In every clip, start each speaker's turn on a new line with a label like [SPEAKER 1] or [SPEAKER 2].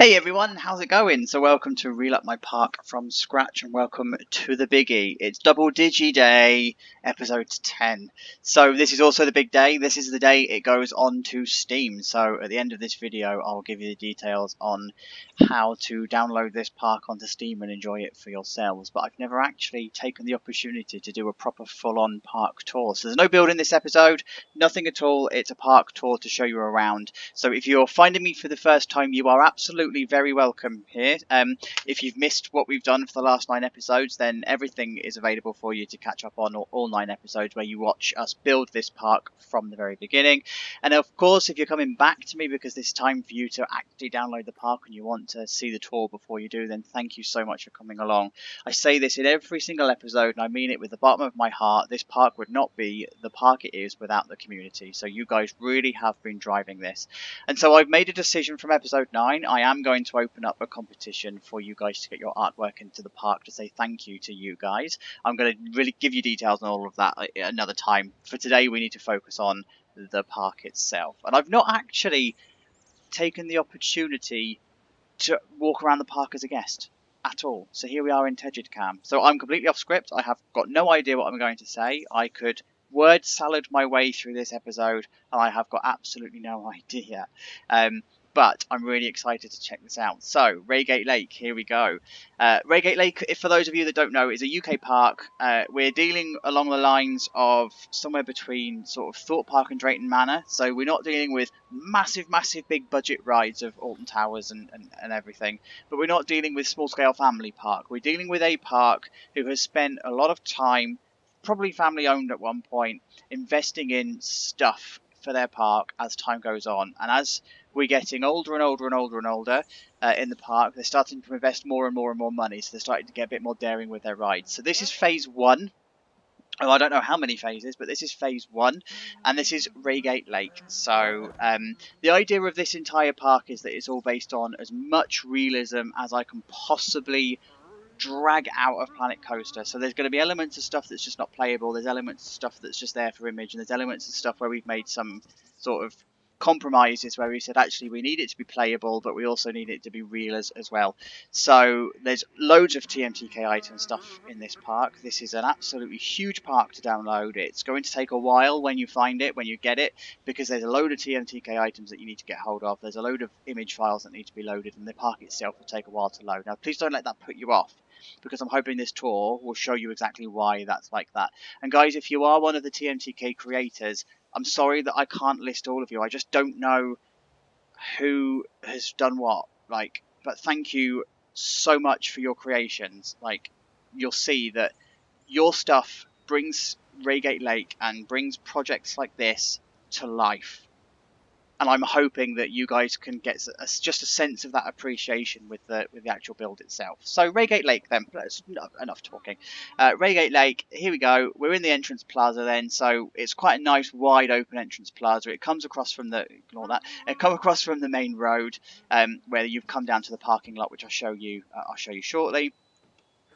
[SPEAKER 1] Hey everyone, how's it going? So welcome to Reel Up My Park from scratch and welcome to the biggie. It's Double Digi Day, episode 10. So this is also the big day. This is the day it goes on to Steam. So at the end of this video, I'll give you the details on how to download this park onto Steam and enjoy it for yourselves. But I've never actually taken the opportunity to do a proper full-on park tour. So there's no build in this episode, nothing at all. It's a park tour to show you around. So if you're finding me for the first time, you are absolutely very welcome here. If you've missed what we've done for the last 9 episodes, then everything is available for you to catch up on, all 9 episodes where you watch us build this park from the very beginning. And of course, if you're coming back to me because it's time for you to actually download the park and you want to see the tour before you do, then thank you so much for coming along. I say this in every single episode and I mean it with the bottom of my heart. This park would not be the park it is without the community. So you guys really have been driving this. And so I've made a decision from episode 9. I am going to open up a competition for you guys to get your artwork into the park to say thank you to you guys. I'm going to really give you details on all of that another time. For today, we need to focus on the park itself. And I've not actually taken the opportunity to walk around the park as a guest at all. So here we are in TMTK. So I'm completely off script. I have got no idea what I'm going to say. I could word salad my way through this episode and I have got absolutely no idea. But I'm really excited to check this out. So, Reigate Lake, here we go. Reigate Lake, if for those of you that don't know, is a UK park. We're dealing along the lines of somewhere between sort of Thorpe Park and Drayton Manor. So we're not dealing with massive big budget rides of Alton Towers and everything. But we're not dealing with small scale family park. We're dealing with a park who has spent a lot of time, probably family owned at one point, investing in stuff for their park as time goes on. And as we're getting older and older in the park, they're starting to invest more and more money, so they're starting to get a bit more daring with their rides. So this is phase 1. Oh, I don't know how many phases, but this is phase 1, and this is Reigate Lake. So the idea of this entire park is that it's all based on as much realism as I can possibly drag out of Planet Coaster. So there's going to be elements of stuff that's just not playable, there's elements of stuff that's just there for image, and there's elements of stuff where we've made some sort of compromises where we said actually we need it to be playable but we also need it to be real as well. So there's loads of TMTK item stuff in this park. This is an absolutely huge park to download. It's going to take a while when you find it, when you get it, because there's a load of TMTK items that you need to get hold of. There's a load of image files that need to be loaded and the park itself will take a while to load. Now please don't let that put you off, because I'm hoping this tour will show you exactly why that's like that. And guys, if you are one of the TMTK creators, I'm sorry that I can't list all of you. I just don't know who has done what. But thank you so much for your creations. You'll see that your stuff brings Reigate Lake and brings projects like this to life. And I'm hoping that you guys can get just a sense of that appreciation with the actual build itself. So Reigate Lake then, that's enough talking. Reigate Lake, here we go. We're in the entrance plaza then, so it's quite a nice wide open entrance plaza. It comes across from the, ignore that, it comes across from the main road where you've come down to the parking lot, which I'll show you shortly.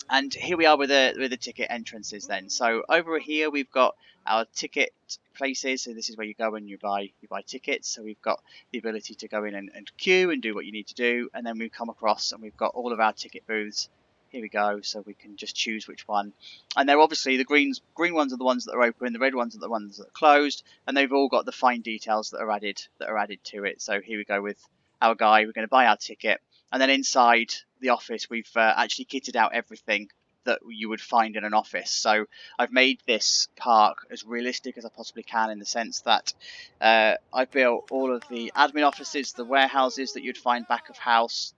[SPEAKER 1] And here we are with the ticket entrances then. So over here we've got our ticket places. So this is where you go and you buy tickets. So we've got the ability to go in and queue and do what you need to do. And then we come across and we've got all of our ticket booths. Here we go. So we can just choose which one. And they're obviously the green ones are the ones that are open. The red ones are the ones that are closed. And they've all got the fine details that are added to it. So here we go with our guy. We're going to buy our ticket. And then inside the office, we've actually kitted out everything that you would find in an office. So I've made this park as realistic as I possibly can, in the sense that I've built all of the admin offices, the warehouses that you'd find back of house.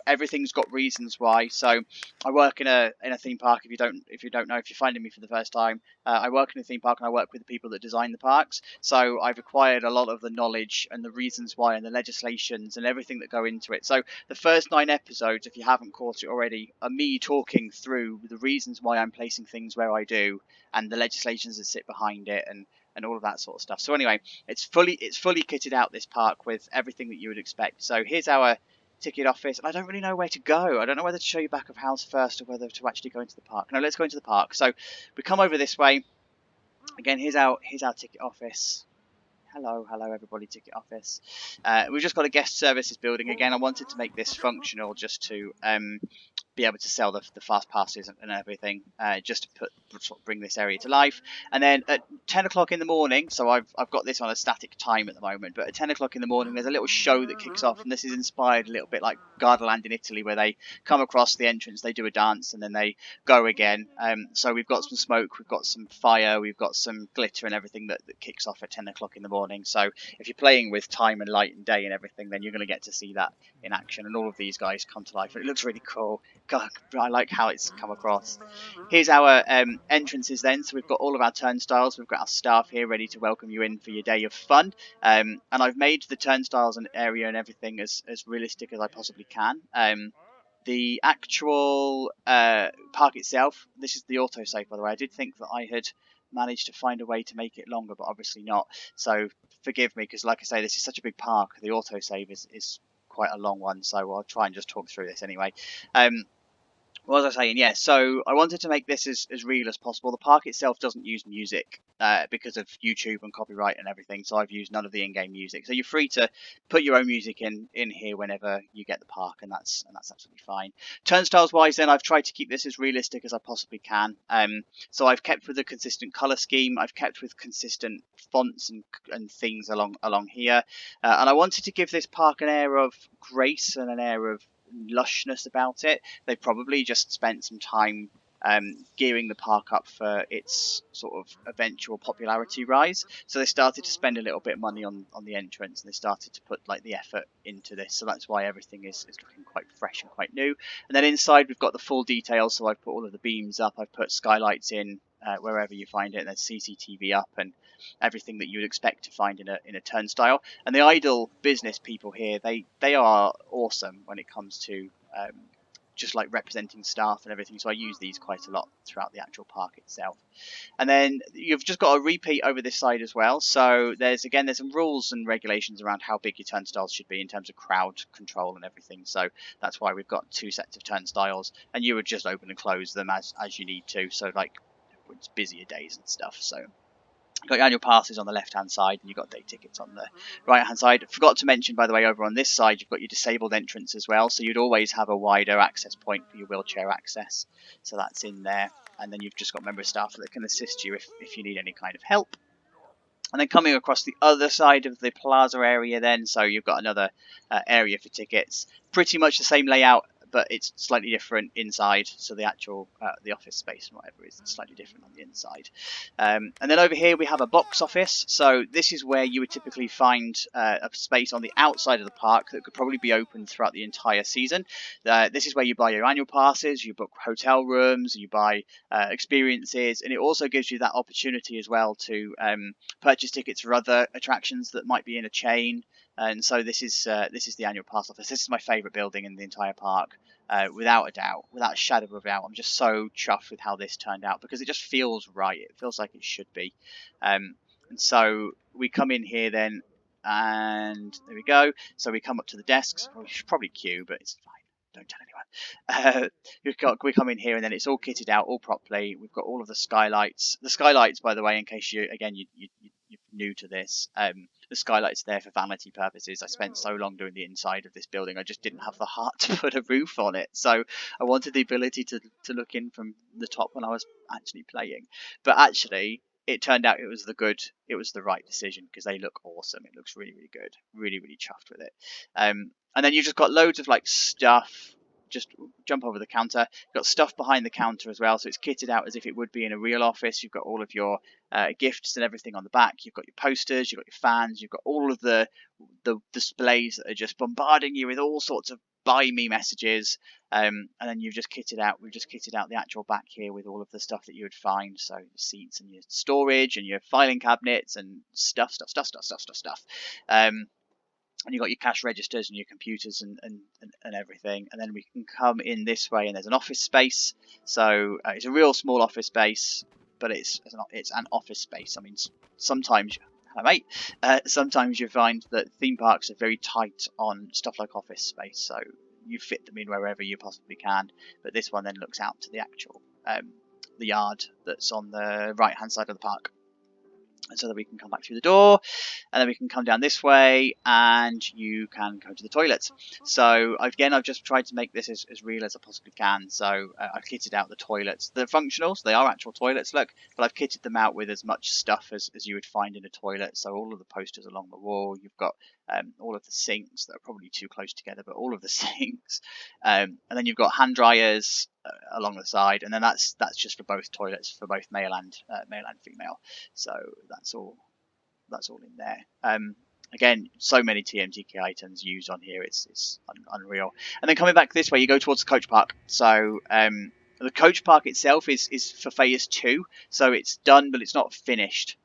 [SPEAKER 1] Everything's got reasons why. So I work in a theme park. If you don't know, if you're finding me for the first time, I work in a theme park and I work with the people that design the parks. So I've acquired a lot of the knowledge and the reasons why and the legislations and everything that go into it. So the first 9 episodes, if you haven't caught it already, are me talking through the reasons why I'm placing things where I do and the legislations that sit behind it and all of that sort of stuff. So anyway, it's fully kitted out, this park, with everything that you would expect. So here's our ticket office, and I don't really know where to go. I don't know whether to show you back of house first or whether to actually go into the park. No, let's go into the park. So we come over this way. Again, here's our ticket office. Hello everybody, ticket office. We've just got a guest services building again. I wanted to make this functional just to be able to sell the fast passes and everything, just to sort of bring this area to life. And then at 10 o'clock in the morning, so I've got this on a static time at the moment, but at 10 o'clock in the morning there's a little show that kicks off, and this is inspired a little bit like Gardaland in Italy, where they come across the entrance, they do a dance, and then they go again. So we've got some smoke, we've got some fire, we've got some glitter and everything that kicks off at 10 o'clock in the morning. So if you're playing with time and light and day and everything, then you're going to get to see that in action, and all of these guys come to life. It looks really cool. God, I like how it's come across. Here's our entrances then. So we've got all of our turnstiles. We've got our staff here ready to welcome you in for your day of fun. And I've made the turnstiles and area and everything as realistic as I possibly can. The actual park itself, this is the autosave, by the way. I did think that I had managed to find a way to make it longer, but obviously not. So forgive me, because like I say, this is such a big park. The autosave is quite a long one, so I'll try and just talk through this anyway. What was I saying? Yeah, so I wanted to make this as real as possible. The park itself doesn't use music because of YouTube and copyright and everything, so I've used none of the in-game music. So you're free to put your own music in here whenever you get the park, and that's absolutely fine. Turnstiles wise, then I've tried to keep this as realistic as I possibly can. So I've kept with a consistent color scheme. I've kept with consistent fonts and things along here, and I wanted to give this park an air of grace and an air of lushness about it. They probably just spent some time gearing the park up for its sort of eventual popularity rise. So they started to spend a little bit of money on the entrance, and they started to put like the effort into this. So that's why everything is looking quite fresh and quite new. And then inside we've got the full details. So I've put all of the beams up. I've put skylights in wherever you find it. And there's CCTV up and everything that you would expect to find in a turnstile. And the idle business people here, they are awesome when it comes to just like representing staff and everything. So I use these quite a lot throughout the actual park itself. And then you've just got a repeat over this side as well. So there's some rules and regulations around how big your turnstiles should be in terms of crowd control and everything. So that's why we've got 2 sets of turnstiles, and you would just open and close them as you need to. So like it's busier days and stuff. So you've got your annual passes on the left hand side, and you've got day tickets on the right hand side. Forgot to mention, by the way, over on this side you've got your disabled entrance as well, so you'd always have a wider access point for your wheelchair access, so that's in there. And then you've just got member staff that can assist you if you need any kind of help. And then coming across the other side of the plaza area then, so you've got another area for tickets. Pretty much the same layout, but it's slightly different inside. So the actual the office space and whatever is slightly different on the inside. And then over here we have a box office. So this is where you would typically find a space on the outside of the park that could probably be open throughout the entire season. This is where you buy your annual passes, you book hotel rooms, you buy experiences, and it also gives you that opportunity as well to purchase tickets for other attractions that might be in a chain. And so this is the annual pass office. This is my favourite building in the entire park, without a doubt, without a shadow of a doubt. I'm just so chuffed with how this turned out, because it just feels right. It feels like it should be. And so we come in here then, and there we go. So we come up to the desks. We should probably queue, but it's fine. Don't tell anyone. We come in here, and then it's all kitted out, all properly. We've got all of the skylights. The skylights, by the way, in case you're new to this, the skylights are there for vanity purposes. I spent so long doing the inside of this building, I just didn't have the heart to put a roof on it. So I wanted the ability to look in from the top when I was actually playing. But actually, it turned out it was the right decision, because they look awesome. It looks really, really good. Really, really chuffed with it. And then you've just got loads of like stuff. Just jump over the counter. You've got stuff behind the counter as well, so it's kitted out as if it would be in a real office. You've got all of your gifts and everything on the back. You've got your posters, you've got your fans, you've got all of the displays that are just bombarding you with all sorts of buy me messages. And then we've just kitted out the actual back here with all of the stuff that you would find. So your seats and your storage and your filing cabinets and stuff. And you've got your cash registers and your computers and everything. And then we can come in this way, and there's an office space. So it's a real small office space, but it's an office space. I mean, sometimes, hello mate, sometimes you find that theme parks are very tight on stuff like office space. So you fit them in wherever you possibly can. But this one then looks out to the actual the yard that's on the right hand side of the park. and so that we can come back through the door, and then we can come down this way and you can go to the toilets. So again, I've just tried to make this as real as I possibly can. So I've kitted out the toilets. They're functional, so they are actual toilets, look, but I've kitted them out with as much stuff as you would find in a toilet. So all of the posters along the wall, you've got all of the sinks that are probably too close together, but all of the sinks, and then you've got hand dryers along the side, and then that's just for both toilets, for both male and female. So that's all in there. Again, so many TMTK items used on here. It's unreal. And then coming back this way, you go towards the coach park. So the coach park itself is for phase 2. So it's done, but it's not finished.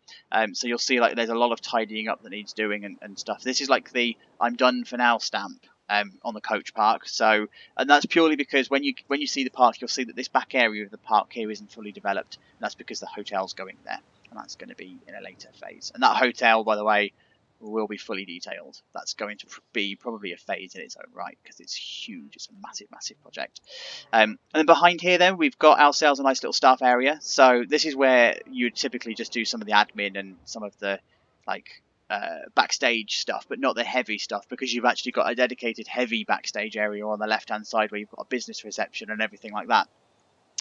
[SPEAKER 1] So you'll see like there's a lot of tidying up that needs doing and stuff. This is like the "I'm done for now" stamp on the coach park. So, and that's purely because when you see the park, you'll see that this back area of the park here isn't fully developed. And that's because the hotel's going there, and that's going to be in a later phase. And that hotel, by the way, will be fully detailed. That's going to be probably a phase in its own right because it's huge. It's a massive project. And then behind here, then we've got ourselves a nice little staff area. So this is where you would typically just do some of the admin and some of the like backstage stuff, but not the heavy stuff, because you've actually got a dedicated heavy backstage area on the left hand side where you've got a business reception and everything like that.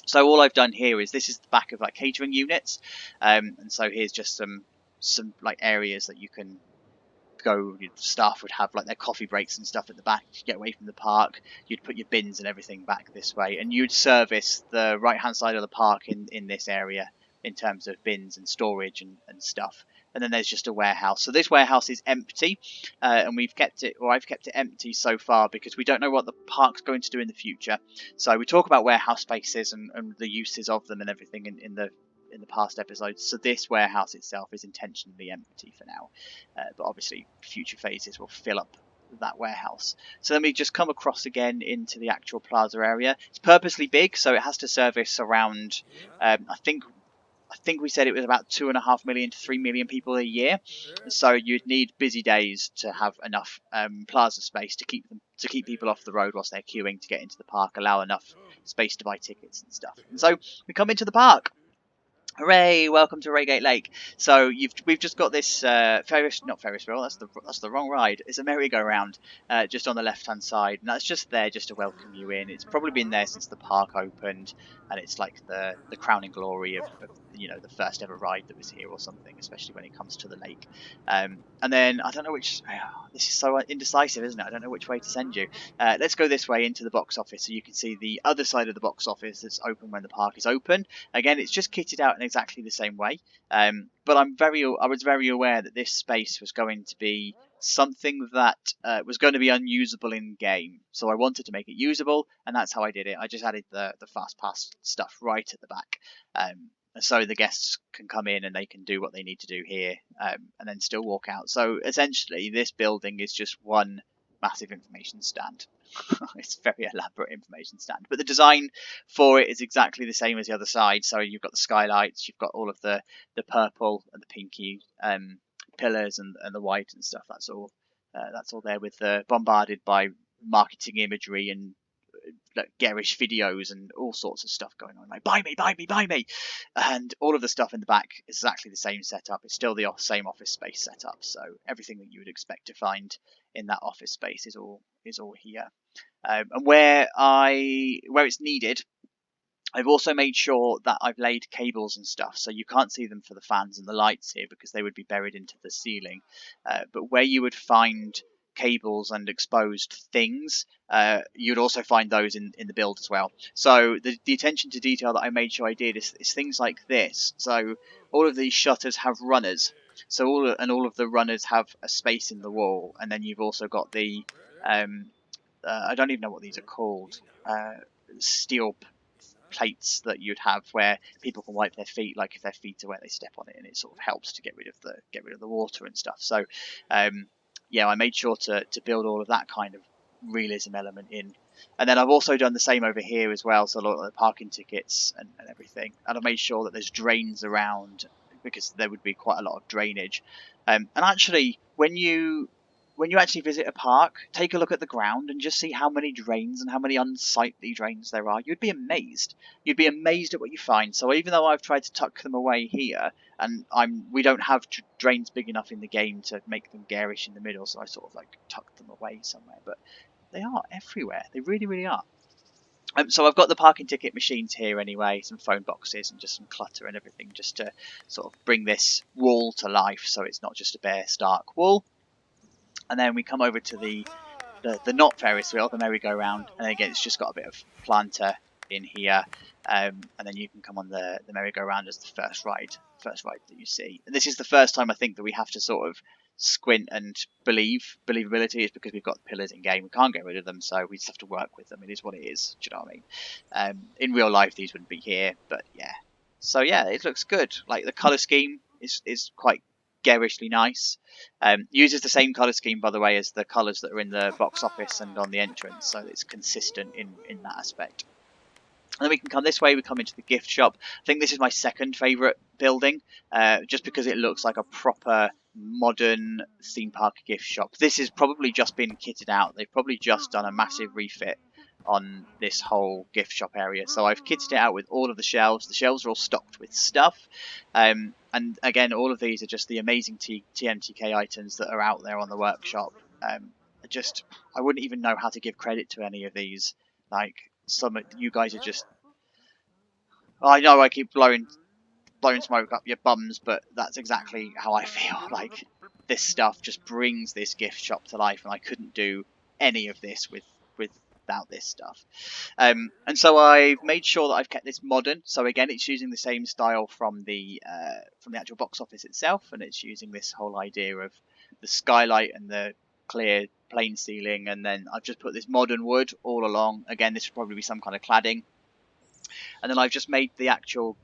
[SPEAKER 1] So all I've done here is this is the back of like catering units, and so here's just some like areas that you can go. Staff would have like their coffee breaks and stuff at the back to get away from the park. You'd put your bins and everything back this way, and you'd service the right hand side of the park in this area in terms of bins and storage and stuff. And then there's just a warehouse. So this warehouse is empty, and we've kept it, or I've kept it empty so far because we don't know what the park's going to do in the future. So we talk about warehouse spaces and the uses of them and everything in the past episodes. So this warehouse itself is intentionally empty for now, but obviously future phases will fill up that warehouse. So then we just come across again into the actual plaza area. It's purposely big, so it has to service around I think we said it was about 2.5 million to 3 million people a year. So you'd need busy days to have enough plaza space to keep people off the road whilst they're queuing to get into the park, allow enough space to buy tickets and stuff. And so we come into the park. Hooray! Welcome to Reigate Lake. So we've just got this not Ferris wheel. That's the wrong ride. It's a merry-go-round just on the left-hand side, and that's just there just to welcome you in. It's probably been there since the park opened, and it's like the crowning glory of the first ever ride that was here or something, especially when it comes to the lake. And then I don't know which. This is so indecisive, isn't it? I don't know which way to send you. Let's go this way into the box office, so you can see the other side of the box office that's open when the park is open. Again, it's just kitted out in exactly the same way, but I was very aware that this space was going to be something that was going to be unusable in game, so I wanted to make it usable, and that's how I did it. I just added the fast pass stuff right at the back, so the guests can come in and they can do what they need to do here, and then still walk out. So essentially this building is just one massive information stand. It's a very elaborate information stand, but the design for it is exactly the same as the other side. So you've got the skylights, you've got all of the purple and the pinky pillars and the white and stuff. That's all there, with bombarded by marketing imagery and like garish videos and all sorts of stuff going on, like buy me, and all of the stuff in the back is exactly the same setup. It's still the same office space setup, so everything that you would expect to find in that office space is all here. And where it's needed, I've also made sure that I've laid cables and stuff, so you can't see them for the fans and the lights here because they would be buried into the ceiling. But where you would find cables and exposed things, you'd also find those in the build as well. So the attention to detail that I made sure I did is things like this. So all of these shutters have runners. So all of the runners have a space in the wall, and then you've also got the I don't even know what these are called. Steel plates that you'd have where people can wipe their feet, like if their feet are wet, they step on it, and it sort of helps to get rid of the water and stuff. So I made sure to build all of that kind of realism element in. And then I've also done the same over here as well, so a lot of the parking tickets and everything. And I've made sure that there's drains around because there would be quite a lot of drainage. And actually, when you when you actually visit a park, take a look at the ground and just see how many drains and how many unsightly drains there are. You'd be amazed. You'd be amazed at what you find. So even though I've tried to tuck them away here, and we don't have drains big enough in the game to make them garish in the middle, so I sort of like tuck them away somewhere. But they are everywhere. They really, really are. So I've got the parking ticket machines here anyway, some phone boxes and just some clutter and everything, just to sort of bring this wall to life, so it's not just a bare stark wall. And then we come over to the not Ferris wheel, the merry-go-round, and again it's just got a bit of planter in here, and then you can come on the merry-go-round as the first ride that you see. And this is the first time I think that we have to sort of squint and believability is because we've got the pillars in game. We can't get rid of them, so we just have to work with them. It is what it is. Do you know what I mean? In real life, these wouldn't be here, but yeah. So yeah, it looks good. Like the color scheme is quite garishly nice. Uses the same color scheme, by the way, as the colors that are in the box office and on the entrance, so it's consistent in that aspect. And then we can come this way, we come into the gift shop. I think this is my second favourite building, just because it looks like a proper modern theme park gift shop. This has probably just been kitted out. They've probably just done a massive refit on this whole gift shop area. So I've kitted it out with all of the shelves. The shelves are all stocked with stuff. And again, all of these are just the amazing TMTK items that are out there on the workshop. I wouldn't even know how to give credit to any of these. Like, some of you guys are just... I know I keep blowing smoke up your bums, but that's exactly how I feel. Like, this stuff just brings this gift shop to life, and I couldn't do any of this without this stuff. And so I've made sure that I've kept this modern. So again, it's using the same style from the actual box office itself, and it's using this whole idea of the skylight and the clear plain ceiling, and then I've just put this modern wood all along. Again, this would probably be some kind of cladding. And then I've just made the actual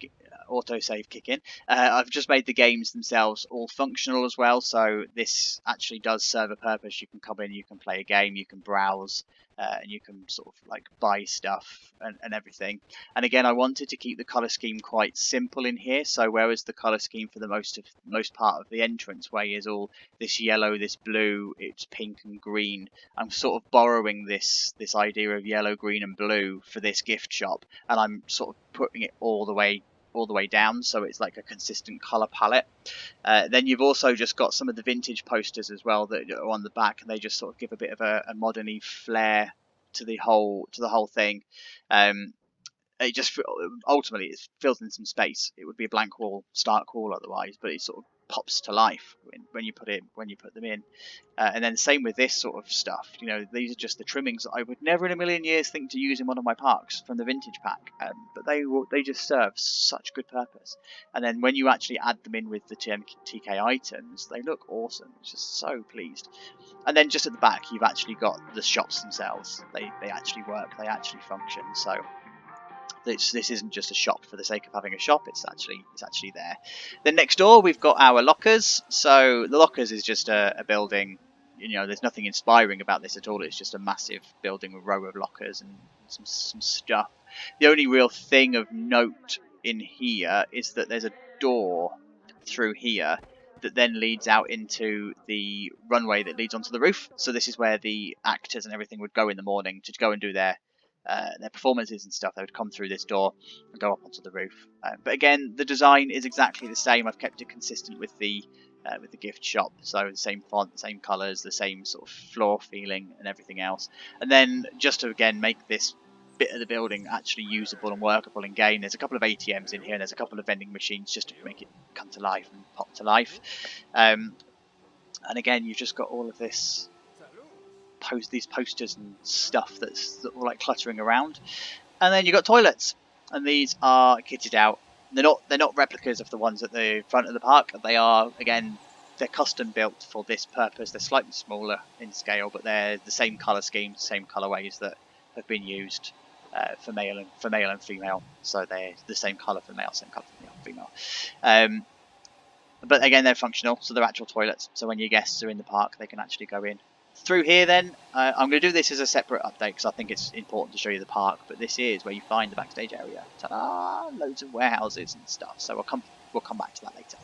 [SPEAKER 1] autosave kick in. I've just made the games themselves all functional as well, so this actually does serve a purpose. You can come in, you can play a game, you can browse, and you can sort of like buy stuff and everything. And again, I wanted to keep the color scheme quite simple in here, so whereas the color scheme for the most part of the entranceway is all this yellow, this blue, it's pink and green, I'm sort of borrowing this idea of yellow, green and blue for this gift shop, and I'm sort of putting it all the way down, so it's like a consistent color palette. Then you've also just got some of the vintage posters as well that are on the back, and they just sort of give a bit of a modern-y flair to the whole thing. It just ultimately it fills in some space. It would be a blank wall, stark wall otherwise, but it sort of pops to life when you put them in. And then same with this sort of stuff. You know, these are just the trimmings that I would never in a million years think to use in one of my parks from the vintage pack, but they just serve such good purpose. And then when you actually add them in with the TMTK items, they look awesome. It's just so pleased. And then just at the back, you've actually got the shops themselves. They actually work. They actually function. So this isn't just a shop for the sake of having a shop. It's actually there. Then next door we've got our lockers. So the lockers is just a building. You know, there's nothing inspiring about this at all. It's just a massive building with a row of lockers and some stuff. The only real thing of note in here is that there's a door through here that then leads out into the runway that leads onto the roof. So this is where the actors and everything would go in the morning to go and do their performances and stuff. They would come through this door and go up onto the roof. But again, the design is exactly the same. I've kept it consistent with the gift shop, so the same font, the same colours, the same sort of floor feeling and everything else. And then just to again make this bit of the building actually usable and workable in game, there's a couple of ATMs in here and there's a couple of vending machines just to make it come to life and pop to life. And again, you've just got all of this these posters and stuff that's all like cluttering around. And then you've got toilets, and these are kitted out. They're not replicas of the ones at the front of the park. They are, again, they're custom built for this purpose. They're slightly smaller in scale, but they're the same colour schemes, same colourways that have been used for male and female. So they're the same colour for male, same colour for female. But again, they're functional, so they're actual toilets. So when your guests are in the park, they can actually go in. Through here then, I'm going to do this as a separate update because I think it's important to show you the park, but this is where you find the backstage area. Ta-da! Loads of warehouses and stuff, so we'll come back to that later.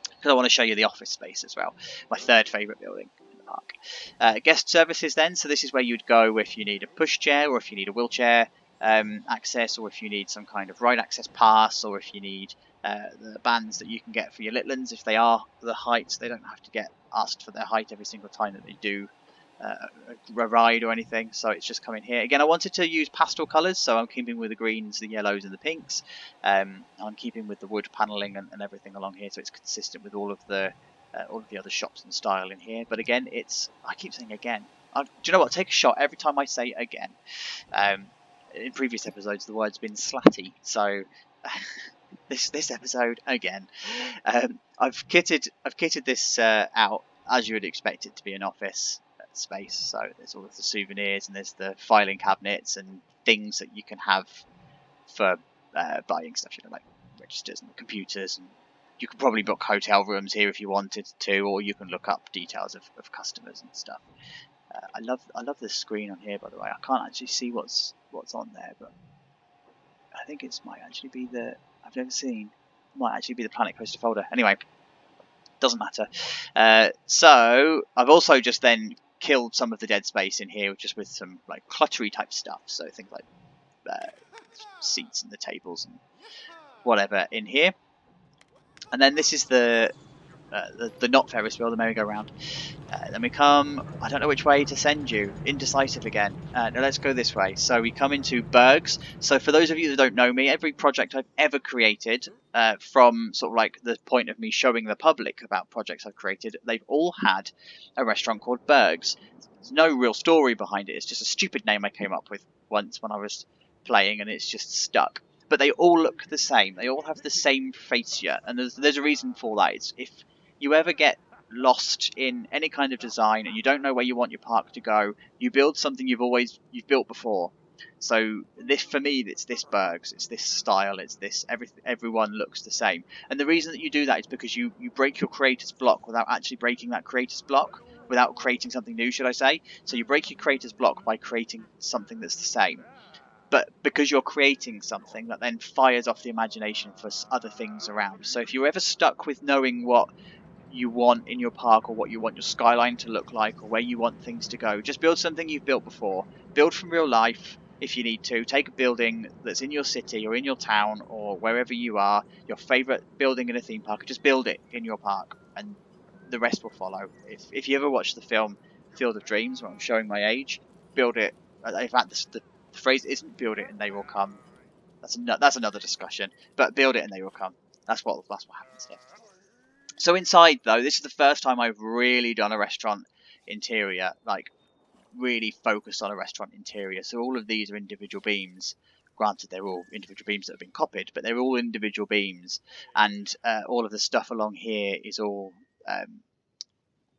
[SPEAKER 1] Because I want to show you the office space as well, my third favourite building in the park. Guest services then, so this is where you'd go if you need a pushchair, or if you need a wheelchair access, or if you need some kind of ride access pass, or if you need the bands that you can get for your Litlands. If they are the heights, they don't have to get asked for their height every single time that they do a ride or anything, so it's just coming here. Again, I wanted to use pastel colours, so I'm keeping with the greens, the yellows and the pinks. I'm keeping with the wood panelling and everything along here, so it's consistent with all of the other shops and style in here. But again, I keep saying again. Do you know what? Take a shot every time I say again. In previous episodes, the word's been slatty, so this episode again. I've kitted this out as you would expect it to be an office space. So there's all of the souvenirs, and there's the filing cabinets and things that you can have for buying stuff, like registers and computers, and you can probably book hotel rooms here if you wanted to, or you can look up details of customers and stuff. I love this screen on here, by the way. I can't actually see what's on there, but I think it might actually be I've never seen. It might actually be the Planet Coaster folder. Anyway, doesn't matter. So I've also just then killed some of the dead space in here, just with some like cluttery type stuff. So things like seats and the tables and whatever in here. And then this is the not Ferris wheel, the merry-go-round. Then we come, I don't know which way to send you, indecisive again. Now let's go this way. So we come into Bergs. So for those of you that don't know me, every project I've ever created, from sort of like the point of me showing the public about projects I've created, they've all had a restaurant called Bergs. There's no real story behind it. It's just a stupid name I came up with once when I was playing, and it's just stuck. But they all look the same. They all have the same fascia, and there's a reason for that. It's if you ever get lost in any kind of design and you don't know where you want your park to go, you build something you've built before. So this, for me, it's this Bergs, it's this style, it's this everyone looks the same. And the reason that you do that is because you break your creator's block without actually breaking that creator's block, without creating something new, should I say. So you break your creator's block by creating something that's the same. But because you're creating something that then fires off the imagination for other things around. So if you're ever stuck with knowing what you want in your park, or what you want your skyline to look like, or where you want things to go, just build something you've built before. Build from real life if you need to. Take a building that's in your city or in your town or wherever you are, your favourite building in a theme park, just build it in your park and the rest will follow. If you ever watch the film Field of Dreams, where I'm showing my age, build it. In fact, the phrase isn't build it and they will come. That's another discussion. But build it and they will come. That's what happens here. So inside, though, this is the first time I've really done a restaurant interior, like really focused on a restaurant interior. So all of these are individual beams. Granted, they're all individual beams that have been copied, but they're all individual beams. And all of the stuff along here is all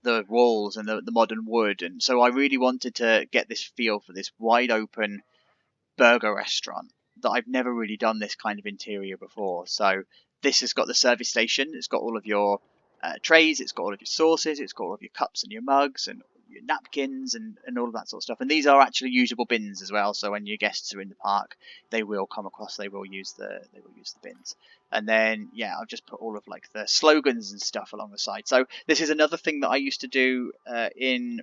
[SPEAKER 1] the walls and the modern wood. And so I really wanted to get this feel for this wide open burger restaurant that I've never really done this kind of interior before. So this has got the service station, it's got all of your trays, it's got all of your sauces, it's got all of your cups and your mugs and your napkins and all of that sort of stuff. And these are actually usable bins as well, so when your guests are in the park, they will come across, they will use the bins. And then yeah, I've just put all of like the slogans and stuff along the side. So this is another thing that I used to do in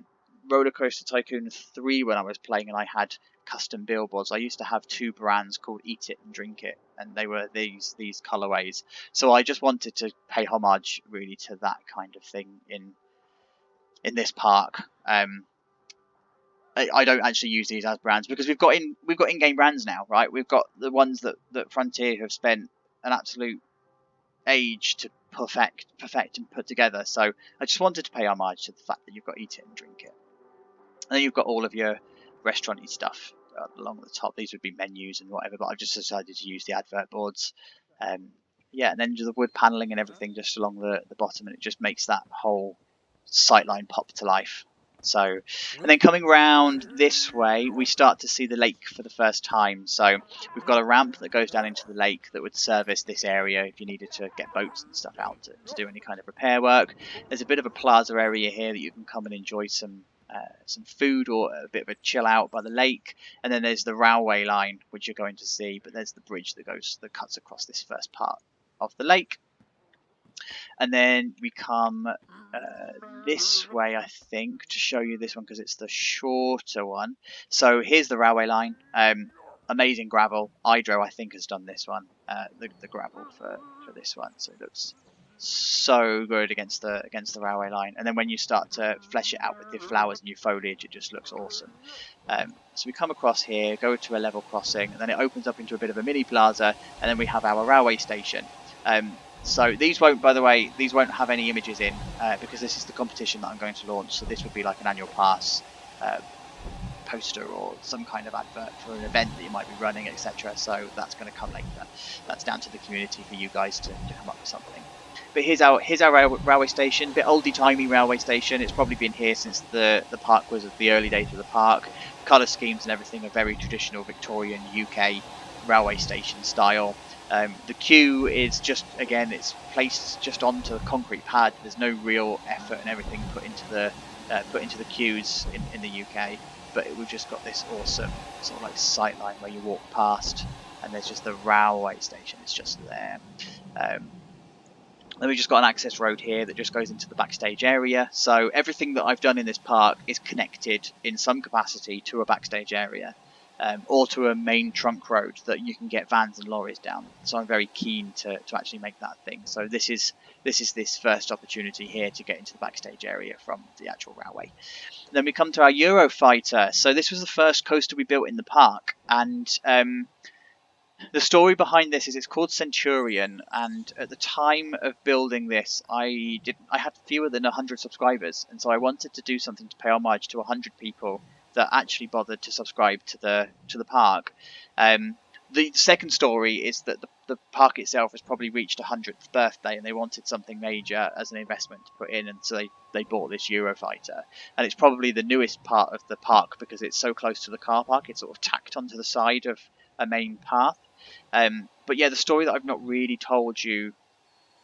[SPEAKER 1] Roller Coaster Tycoon 3 when I was playing, and I had custom billboards. I used to have two brands called Eat It and Drink It, and they were these colorways. So I just wanted to pay homage really to that kind of thing in this park. I don't actually use these as brands because we've got in-game brands now, right? We've got the ones that Frontier have spent an absolute age to perfect and put together. So I just wanted to pay homage to the fact that you've got Eat It and Drink It. And then you've got all of your restaurant-y stuff along the top. These would be menus and whatever, but I've just decided to use the advert boards. Yeah, and then the wood panelling and everything just along the bottom, and it just makes that whole sightline pop to life. So, and then coming round this way, we start to see the lake for the first time. So we've got a ramp that goes down into the lake that would service this area if you needed to get boats and stuff out to do any kind of repair work. There's a bit of a plaza area here that you can come and enjoy some food or a bit of a chill out by the lake. And then there's the railway line, which you're going to see, but there's the bridge that cuts across this first part of the lake. And then we come this way, I think, to show you this one because it's the shorter one. So here's the railway line. Amazing gravel. Hydro, I think, has done this one. The gravel for this one, so it looks so good against the railway line. And then when you start to flesh it out with the flowers and your foliage, it just looks awesome. So we come across here, go to a level crossing, and then it opens up into a bit of a mini plaza, and then we have our railway station. So these won't, by the way, these won't have any images in because this is the competition that I'm going to launch. So this would be like an annual pass poster or some kind of advert for an event that you might be running, etc. So that's going to come later. That's down to the community for you guys to come up with something. But here's our railway station, a bit oldie-timey railway station. It's probably been here since the park was the early days of the park. Colour schemes and everything are very traditional Victorian UK railway station style. The queue is just, again, it's placed just onto a concrete pad. There's no real effort and everything put into the queues in the UK. But we've just got this awesome sort of like sight line where you walk past, and there's just the railway station. It's just there. Then we've just got an access road here that just goes into the backstage area. So everything that I've done in this park is connected in some capacity to a backstage area, or to a main trunk road that you can get vans and lorries down. So I'm very keen to actually make that thing. So this is this first opportunity here to get into the backstage area from the actual railway. Then we come to our Eurofighter. So this was the first coaster we built in the park, and the story behind this is it's called Centurion, and at the time of building this, I had fewer than 100 subscribers, and so I wanted to do something to pay homage to 100 people that actually bothered to subscribe to the park. The second story is that the park itself has probably reached 100th birthday, and they wanted something major as an investment to put in, and so they bought this Eurofighter. And it's probably the newest part of the park because it's so close to the car park. It's sort of tacked onto the side of a main path. But yeah, the story that I've not really told you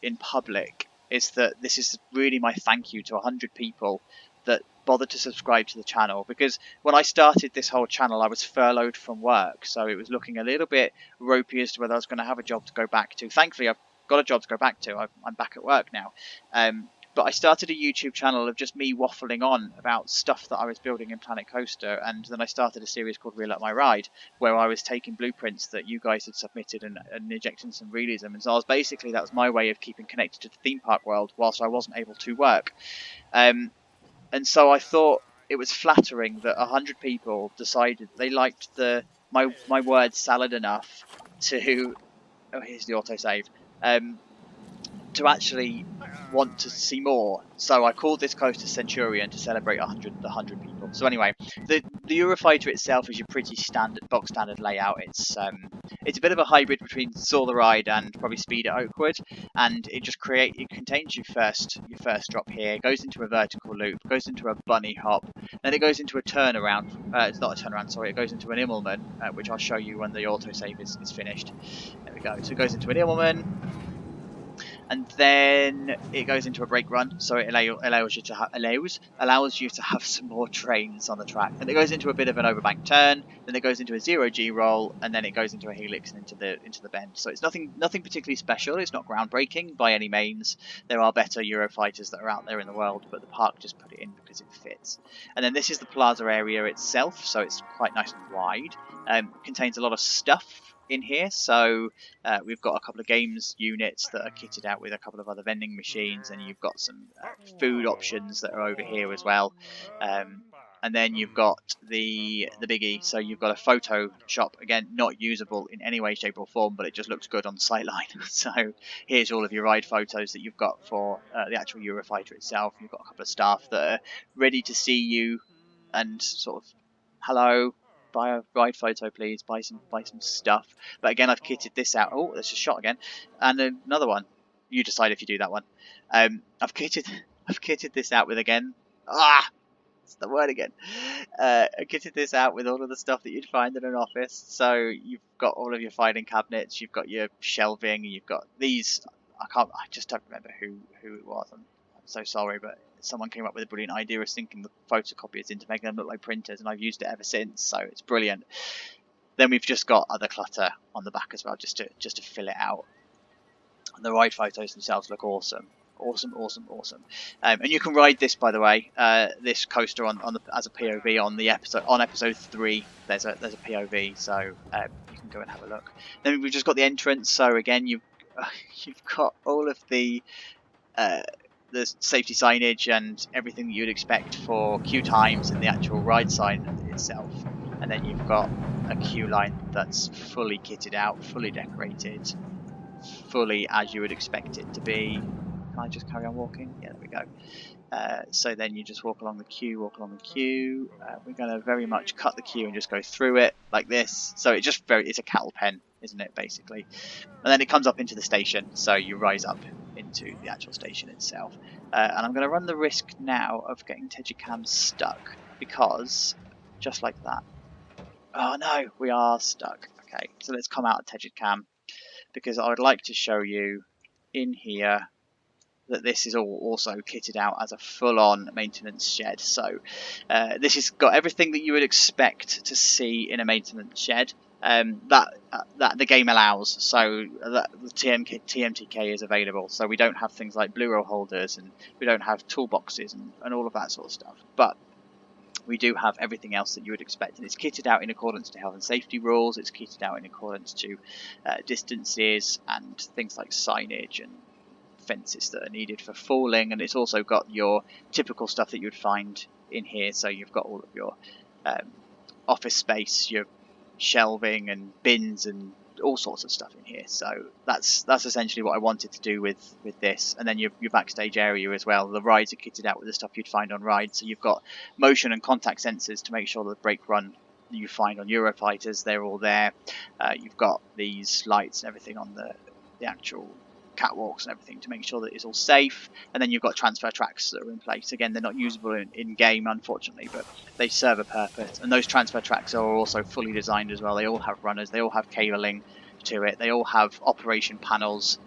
[SPEAKER 1] in public is that this is really my thank you to 100 people that bothered to subscribe to the channel, because when I started this whole channel I was furloughed from work, so it was looking a little bit ropey as to whether I was going to have a job to go back to. Thankfully I've got a job to go back to. I'm back at work now. But I started a YouTube channel of just me waffling on about stuff that I was building in Planet Coaster, and then I started a series called Reel Up My Ride, where I was taking blueprints that you guys had submitted and injecting some realism. And so that was my way of keeping connected to the theme park world whilst I wasn't able to work. And so I thought it was flattering that 100 people decided they liked my word salad enough to... Oh, here's the autosave. To actually want to see more. So I called this coaster Centurion to celebrate the 100 people. So anyway, the Eurofighter itself is your pretty box standard layout. It's a bit of a hybrid between Soar the Ride and probably Speed at Oakwood, and it contains your first drop here. It goes into a vertical loop, goes into a bunny hop, then it goes into a turnaround. It's not a turnaround, sorry. It goes into an Immelman, which I'll show you when the autosave is finished. There we go. So it goes into an Immelman, and then it goes into a brake run, so it allows you to have some more trains on the track. Then it goes into a bit of an overbank turn, then it goes into a 0G roll, and then it goes into a helix and into the bend. So it's nothing particularly special. It's not groundbreaking by any means. There are better Eurofighters that are out there in the world, but the park just put it in because it fits. And then this is the plaza area itself, so it's quite nice and wide. Contains a lot of stuff in here, so we've got a couple of games units that are kitted out with a couple of other vending machines, and you've got some food options that are over here as well. And then you've got the biggie, so you've got a photo shop, again not usable in any way, shape or form, but it just looks good on the sightline. So here's all of your ride photos that you've got for the actual Eurofighter itself. You've got a couple of staff that are ready to see you and sort of, hello, buy a ride photo please, buy some stuff. But again, I've kitted this out. Oh, there's a shot again, and another one. You decide if you do that one. I've kitted this out with, again, it's the word again. I kitted this out with all of the stuff that you'd find in an office. So you've got all of your filing cabinets, you've got your shelving, you've got these. I just don't remember who it was. I'm so sorry, but someone came up with a brilliant idea of sinking the photocopiers into making them look like printers, and I've used it ever since, so it's brilliant. Then we've just got other clutter on the back as well, just to fill it out. And the ride photos themselves look awesome. Awesome, awesome, awesome. And you can ride this, by the way, this coaster as a POV on the episode 3. There's a POV, so you can go and have a look. Then we've just got the entrance. So again, you've got all of the safety signage and everything that you'd expect for queue times and the actual ride sign itself. And then you've got a queue line that's fully kitted out, fully decorated, fully as you would expect it to be. Can I just carry on walking? Yeah, there we go. So then you just walk along the queue, we're going to very much cut the queue and just go through it like this. So it's a cattle pen, isn't it, basically? And then it comes up into the station, so you rise up into the actual station itself. And I'm going to run the risk now of getting Tejikam stuck, because just like that. Oh no, we are stuck. Okay, so let's come out of Tejikam, because I would like to show you in here that this is all also kitted out as a full-on maintenance shed. So this has got everything that you would expect to see in a maintenance shed that the game allows. So that the TMTK is available. So we don't have things like blue roll holders, and we don't have toolboxes and all of that sort of stuff. But we do have everything else that you would expect, and it's kitted out in accordance to health and safety rules. It's kitted out in accordance to distances and things like signage and fences that are needed for falling, and it's also got your typical stuff that you'd find in here. So you've got all of your office space, your shelving and bins and all sorts of stuff in here. So that's essentially what I wanted to do with this. And then your backstage area as well. The rides are kitted out with the stuff you'd find on rides. So you've got motion and contact sensors to make sure the brake run that you find on Eurofighters, they're all there. You've got these lights and everything on the actual catwalks and everything to make sure that it's all safe. And then you've got transfer tracks that are in place. Again, they're not usable in game, unfortunately, but they serve a purpose. And those transfer tracks are also fully designed as well. They all have runners, they all have cabling to it, they all have operation panels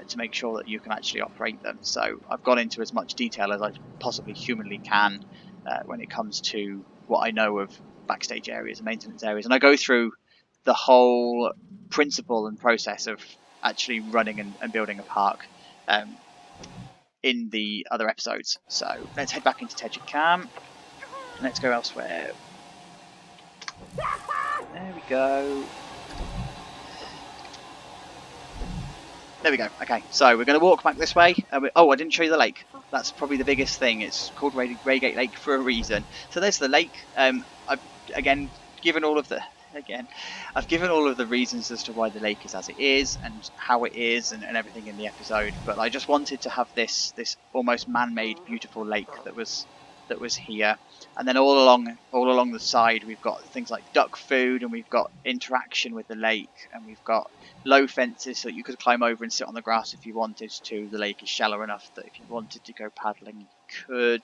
[SPEAKER 1] to make sure that you can actually operate them. So I've gone into as much detail as I possibly humanly can when it comes to what I know of backstage areas and maintenance areas, and I go through the whole principle and process of actually running and building a park in the other episodes. So let's head back into Tejikam and let's go elsewhere. There we go. There we go. Okay, so we're going to walk back this way. Oh, I didn't show you the lake. That's probably the biggest thing. It's called Raygate Lake for a reason. So there's the lake. I've given all of the reasons as to why the lake is as it is and how it is and everything in the episode. But I just wanted to have this almost man-made beautiful lake that was here. And then all along the side we've got things like duck food, and we've got interaction with the lake, and we've got low fences so that you could climb over and sit on the grass if you wanted to. The lake is shallow enough that if you wanted to go paddling you could.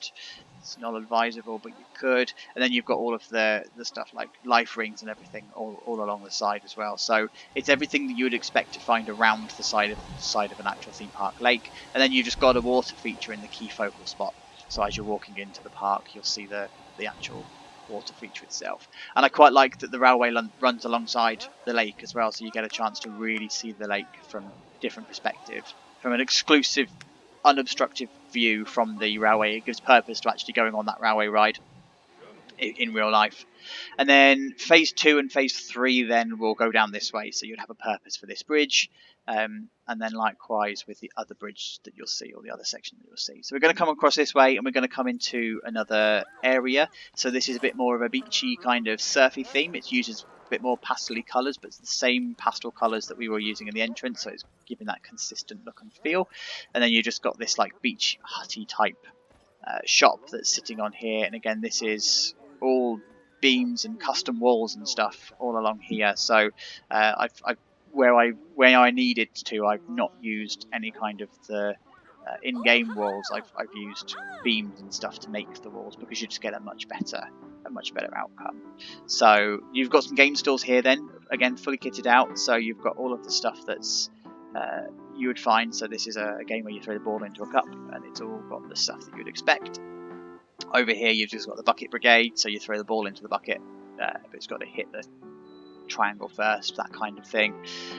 [SPEAKER 1] It's not advisable, but you could. And then you've got all of the stuff like life rings and everything all along the side as well. So it's everything that you would expect to find around the side of an actual theme park lake. And then you've just got a water feature in the key focal spot. So as you're walking into the park, you'll see the actual water feature itself. And I quite like that the railway runs alongside the lake as well, so you get a chance to really see the lake from different perspectives. From an exclusive, unobstructed view from the railway, it gives purpose to actually going on that railway ride in real life. And then phase 2 and phase 3 then will go down this way, so you'd have a purpose for this bridge, and then likewise with the other bridge that you'll see, or the other section that you'll see. So we're going to come across this way, and we're going to come into another area. So this is a bit more of a beachy kind of surfy theme. It uses a bit more pastel-y colours, but it's the same pastel colours that we were using in the entrance, so it's giving that consistent look and feel. And then you just got this like beach hutty type shop that's sitting on here, and again this is all beams and custom walls and stuff all along here. So where I needed to, I've not used any kind of the in-game walls. I've used beams and stuff to make the walls, because you just get a much better outcome. So you've got some game stalls here then, again fully kitted out, so you've got all of the stuff that's you would find. So this is a game where you throw the ball into a cup, and it's all got the stuff that you'd expect. Over here you've just got the bucket brigade, so you throw the ball into the bucket, but it's got to hit the triangle first, that kind of thing.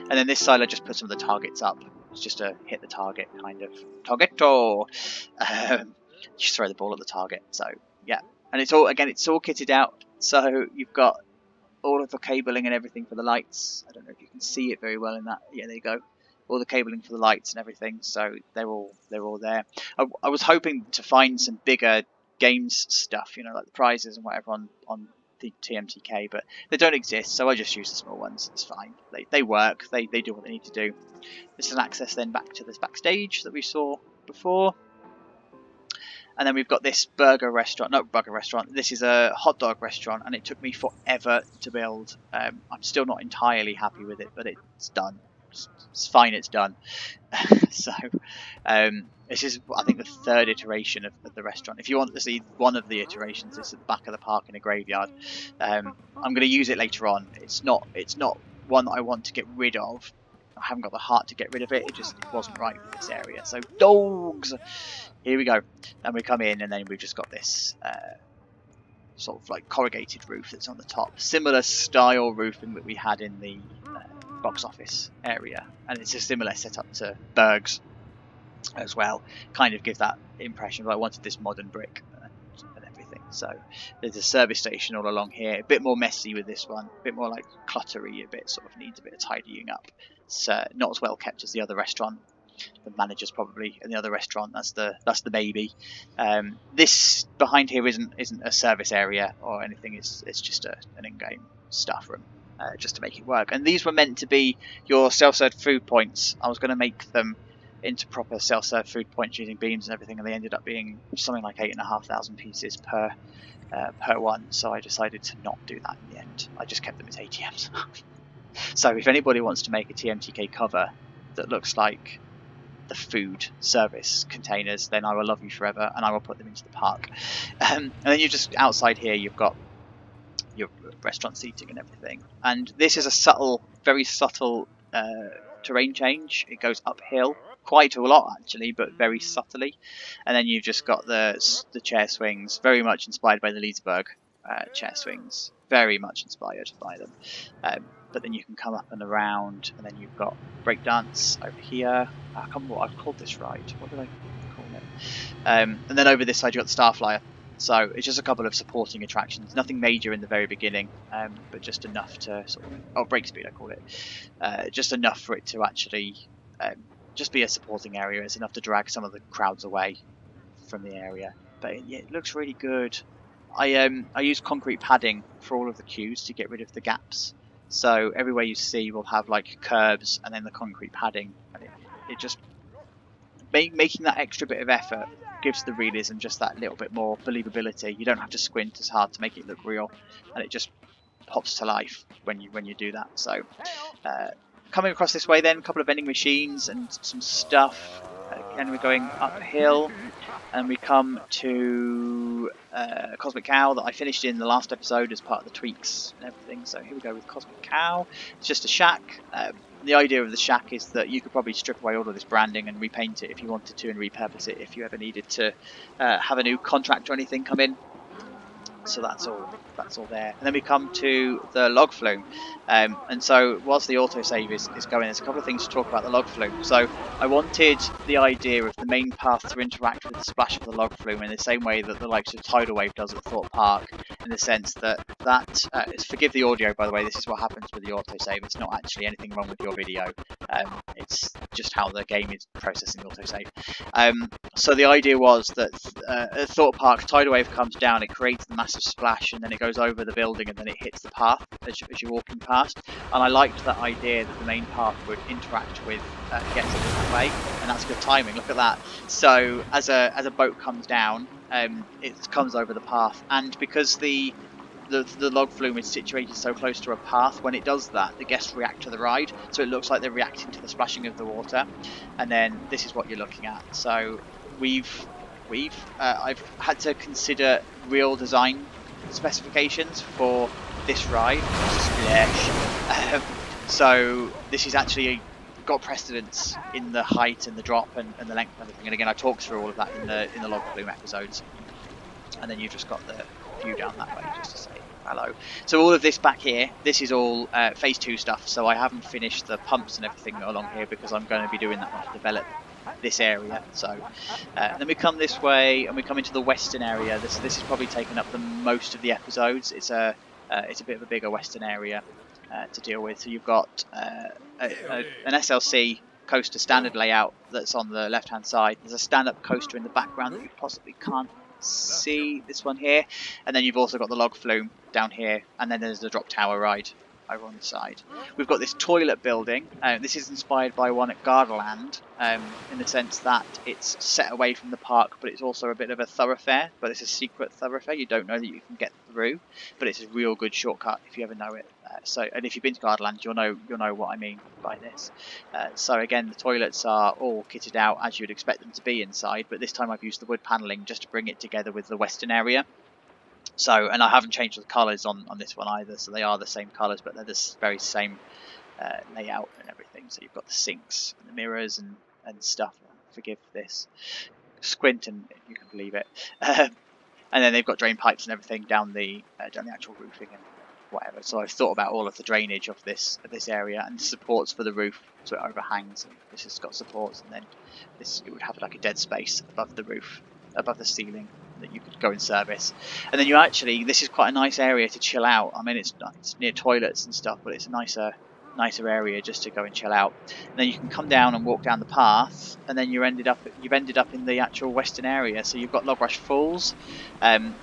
[SPEAKER 1] And then this side I just put some of the targets up It's just a hit the target kind of targetto. Just throw the ball at the target. So yeah, and it's all kitted out. So you've got all of the cabling and everything for the lights. I don't know if you can see it very well in that. Yeah, there you go. All the cabling for the lights and everything. So they're all there. I was hoping to find some bigger games stuff, you know, like the prizes and whatever on the TMTK, but they don't exist. So I just use the small ones. It's fine. They work. They do what they need to do. This is an access then back to this backstage that we saw before. And then we've got this this is a hot dog restaurant, and it took me forever to build. I'm still not entirely happy with it, but it's done. It's fine, it's done. So this is, I think, the third iteration of the restaurant. If you want to see one of the iterations, it's at the back of the park in a graveyard. I'm going to use it later on. It's not one that I want to get rid of. I haven't got the heart to get rid of it. It wasn't right for this area. So dogs. Here we go, and we come in, and then we've just got this sort of like corrugated roof that's on the top. Similar style roofing that we had in the box office area, and it's a similar setup to Bergs as well. Kind of gives that impression, but I wanted this modern brick and everything. So there's a service station all along here. A bit more messy with this one, a bit more like cluttery, a bit sort of needs a bit of tidying up. It's not as well kept as the other restaurant. The manager's probably in the other restaurant. That's the baby. This behind here isn't a service area or anything. It's just an in-game staff room, just to make it work. And these were meant to be your self-serve food points. I was going to make them into proper self-serve food points using beams and everything, and they ended up being something like 8,500 pieces per one. So I decided to not do that in the end. I just kept them as ATMs. So if anybody wants to make a TMTK cover that looks like the food service containers, then I will love you forever, and I will put them into the park. And then you just outside here, you've got your restaurant seating and everything. And this is a very subtle terrain change. It goes uphill quite a lot actually, but very subtly. And then you've just got the chair swings, very much inspired by the Leesburg chair swings, very much inspired by them. But then you can come up and around, and then you've got breakdance over here. I can't remember what I've called this ride. What did I call it? And then over this side you've got the Starflyer. So it's just a couple of supporting attractions. Nothing major in the very beginning, but just enough to sort of... break speed I call it. Just enough for it to actually just be a supporting area. It's enough to drag some of the crowds away from the area. But yeah, it looks really good. I use concrete padding for all of the queues to get rid of the gaps. So everywhere you see will have like curbs and then the concrete padding, and it just making that extra bit of effort gives the realism just that little bit more believability. You don't have to squint as hard to make it look real, and it just pops to life when you do that. So coming across this way, then a couple of vending machines and some stuff. Again, we're going uphill, and we come to Cosmic Cow that I finished in the last episode as part of the tweaks and everything. So here we go with Cosmic Cow. It's just a shack. The idea of the shack is that you could probably strip away all of this branding and repaint it if you wanted to, and repurpose it if you ever needed to have a new contract or anything come in. So that's all there. And then we come to the log flume. And so whilst the autosave is going, there's a couple of things to talk about the log flume. So I wanted the idea of the main path to interact with the splash of the log flume in the same way that the likes of Tidal Wave does at Thorpe Park, in the sense that forgive the audio by the way, this is what happens with the autosave. It's not actually anything wrong with your video. It's just how the game is processing the autosave. So the idea was that at Thorpe Park, Tidal Wave comes down, it creates the massive splash, and then it goes over the building, and then it hits the path as you're walking past. And I liked that idea that the main path would interact with gets it that way, and that's good timing. Look at that. So as a boat comes down, it comes over the path, and because the log flume is situated so close to a path, when it does that, the guests react to the ride, so it looks like they're reacting to the splashing of the water. And then this is what you're looking at. So I've had to consider real design specifications for this ride. Splash. So this is actually got precedence in the height and the drop and the length and everything. And again, I talked through all of that in the log flume episodes. And then you've just got the view down that way, just to say Hello. So all of this back here, this is all phase 2 stuff. So I haven't finished the pumps and everything along here because I'm going to be doing that once I develop this area. So then we come this way and we come into the western area. This is probably taken up the most of the episodes. It's a bit of a bigger western area to deal with. So you've got an SLC coaster standard layout that's on the left hand side. There's a stand-up coaster in the background that you possibly can't see, this one here, and then you've also got the log flume down here, and then there's the drop tower ride over on the side. We've got this toilet building. This is inspired by one at Gardaland, in the sense that it's set away from the park, but it's also a bit of a thoroughfare, but it's a secret thoroughfare. You don't know that you can get through, but it's a real good shortcut if you ever know it. And if you've been to Gardaland, you'll know what I mean by this. So again, the toilets are all kitted out as you'd expect them to be inside, but this time I've used the wood panelling just to bring it together with the western area. So, and I haven't changed the colours on this one either, so they are the same colours, but they're the very same layout and everything. So you've got the sinks and the mirrors and stuff. Forgive this squint, and you can believe it. And then they've got drain pipes and everything down the actual roofing and whatever. So I've thought about all of the drainage of this area and supports for the roof, so it overhangs. And this has got supports, and then it would have like a dead space above the roof, above the ceiling, that you could go and service. And then this is quite a nice area to chill out. I mean, it's near toilets and stuff, but it's a nicer area just to go and chill out. And then you can come down and walk down the path, and then you've ended up in the actual western area. So you've got Logrush Falls.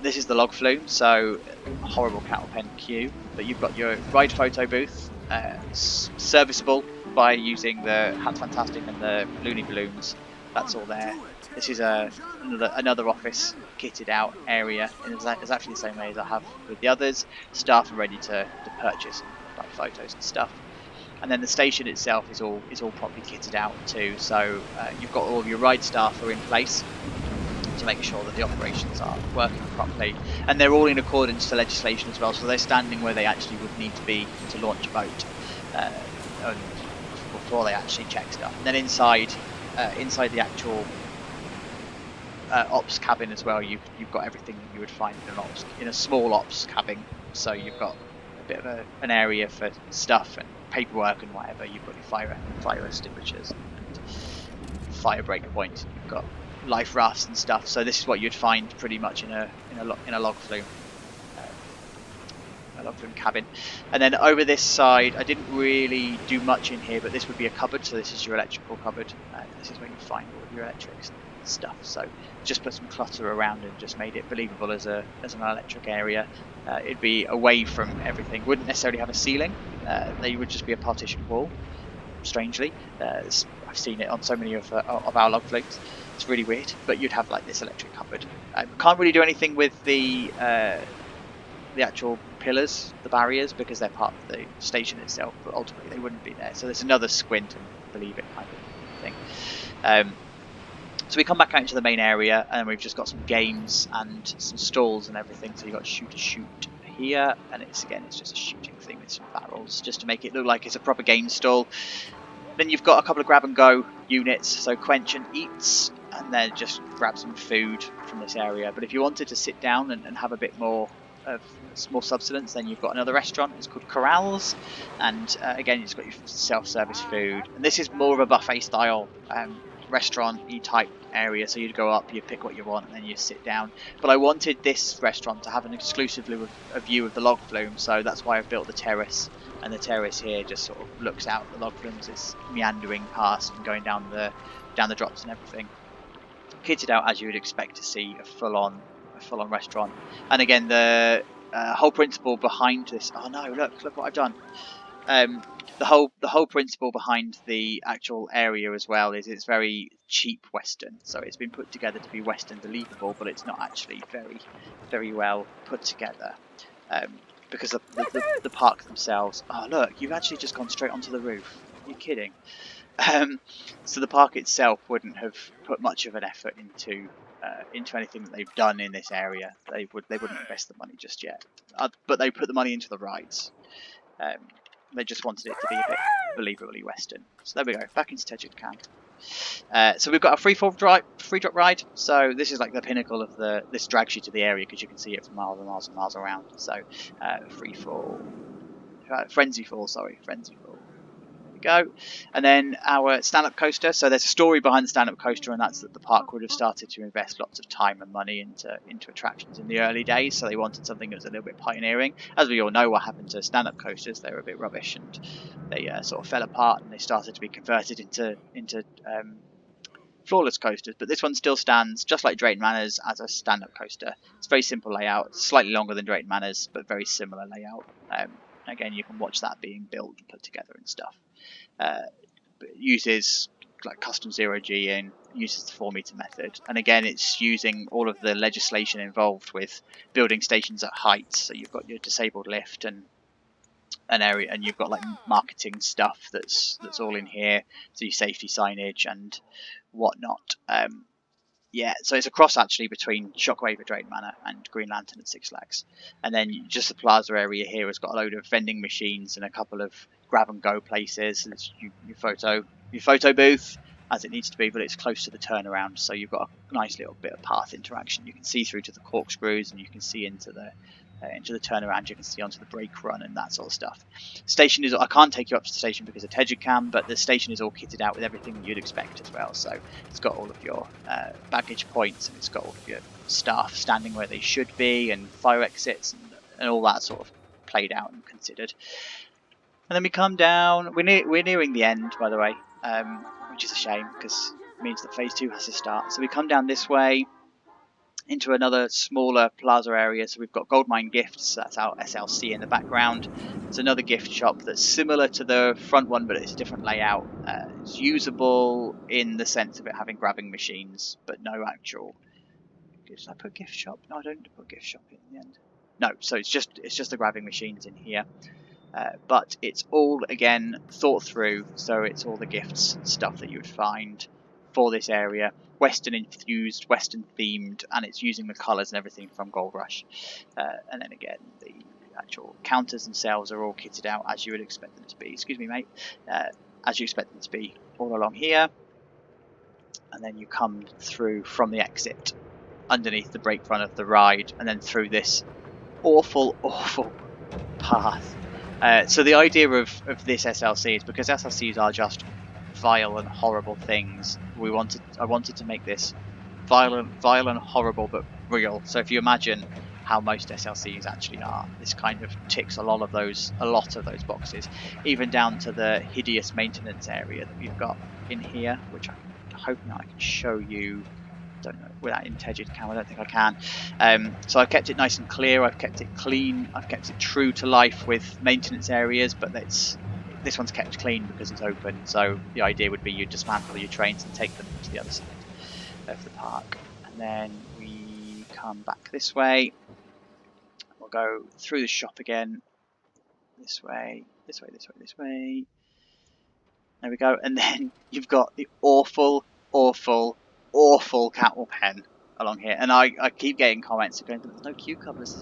[SPEAKER 1] This is the log flume, so horrible cattle pen queue, but you've got your ride photo booth, serviceable by using the Hat's Fantastic and the Looney Balloons. That's all there. This is another office kitted out area, and it's actually the same way as I have with the others. Staff are ready to purchase like photos and stuff. And then the station itself is all properly kitted out too. So you've got all of your ride staff are in place to make sure that the operations are working properly, and they're all in accordance to legislation as well. So they're standing where they actually would need to be to launch a boat before they actually check stuff. And then inside the actual ops cabin as well, you've got everything that you would find in a small ops cabin. So you've got a bit of an area for stuff and paperwork and whatever. You've got your fire extinguishers and fire break point. You've got life rafts and stuff. So this is what you'd find pretty much in a log flume. A log flume cabin. And then over this side, I didn't really do much in here, but this would be a cupboard. So this is your electrical cupboard. This is where you find all of your electrics and stuff. So just put some clutter around and just made it believable as an electric area. It'd be away from everything. Wouldn't necessarily have a ceiling. They would just be a partition wall. Strangely, I've seen it on so many of our log flumes. It's really weird, but you'd have like this electric cupboard. Can't really do anything with the actual pillars, the barriers, because they're part of the station itself, but ultimately they wouldn't be there. So there's another squint and believe it kind of thing. So we come back out into the main area, and we've just got some games and some stalls and everything. So you've got shoot here, and it's just a shooting thing with some barrels, just to make it look like it's a proper game stall. Then you've got a couple of grab and go units, so quench and eats, and then just grab some food from this area. But if you wanted to sit down and have a bit more of small substance, then you've got another restaurant. It's called Carousel, and again, it's got your self-service food. And this is more of a buffet style restaurant-y type area, so you'd go up, you pick what you want, and then you sit down. But I wanted this restaurant to have an exclusively a view of the log flume, so that's why I've built the terrace. And the terrace here just sort of looks out the log flumes. It's meandering past and going down the drops and everything. Kitted out as you would expect to see a full-on restaurant. And again, the whole principle behind this. Oh no! Look what I've done. The whole principle behind the actual area as well is it's very cheap Western. So it's been put together to be Western believable, but it's not actually very well put together. Because the park themselves. Oh look, you've actually just gone straight onto the roof. Are you kidding? So the park itself wouldn't have put much of an effort into anything that they've done in this area. They wouldn't invest the money just yet. But they put the money into the rides. They just wanted it to be a bit believably Western. So there we go. Back into Tajikistan. So we've got a free drop ride. So this is like the pinnacle of this drags you to the area because you can see it for miles and miles and miles around. So free fall, frenzy fall. There we go. And then our stand-up coaster. So there's a story behind the stand-up coaster, and that's that the park would have started to invest lots of time and money into attractions in the early days. So they wanted something that was a little bit pioneering. As we all know, what happened to stand-up coasters? They were a bit rubbish, and they sort of fell apart, and they started to be converted into flawless coasters. But this one still stands just like Drayton Manor's as a stand-up coaster. It's a very simple layout. It's slightly longer than Drayton Manor's, but very similar layout. Again, you can watch that being built and put together and stuff. It uses like custom 0G in, uses the 4-meter method, and again it's using all of the legislation involved with building stations at heights. So you've got your disabled lift and an area, and you've got like marketing stuff that's all in here, so your safety signage and whatnot. Yeah, so it's a cross actually between Shockwave at Drayton Manor and Green Lantern at Six Flags. And then just the plaza area here has got a load of vending machines and a couple of grab and go places. It's your photo booth as it needs to be, but it's close to the turnaround, so you've got a nice little bit of path interaction. You can see through to the corkscrews, and you can see into the turnaround. You can see onto the brake run and that sort of stuff. Station is, I can't take you up to the station because of Tedger Cam, but the station is all kitted out with everything you'd expect as well. So it's got all of your baggage points, and it's got all of your staff standing where they should be, and fire exits, and all that sort of played out and considered. And then we come down. We're nearing the end, by the way, which is a shame because it means that phase 2 has to start. So we come down this way into another smaller plaza area. So we've got Goldmine Gifts, that's our SLC in the background. There's another gift shop that's similar to the front one, but it's a different layout. It's usable in the sense of it having grabbing machines, but no actual... Did I put gift shop? No, I don't put gift shop in the end. No, so it's just the grabbing machines in here. But it's all, again, thought through, so it's all the gifts and stuff that you would find for this area. Western infused, Western themed, and it's using the colours and everything from Gold Rush. And then again, the actual counters themselves are all kitted out as you would expect them to be. Excuse me, mate. As you expect them to be all along here. And then you come through from the exit underneath the brake run of the ride, and then through this awful path. So the idea of this SLC is because SLCs are just vile and horrible things. I wanted to make this vile and horrible but real. So if you imagine how most SLCs actually are, this kind of ticks a lot of those boxes, even down to the hideous maintenance area that we've got in here, which I'm hoping I can show you. Don't know, without integrated camera, I don't think I can. So I've kept it nice and clear, I've kept it clean, I've kept it true to life with maintenance areas, but this one's kept clean because it's open. So the idea would be you dismantle your trains and take them to the other side of the park. And then we come back this way. We'll go through the shop again. This way. There we go. And then you've got the awful catwalk pen along here, and I keep getting comments going, there's no queue covers.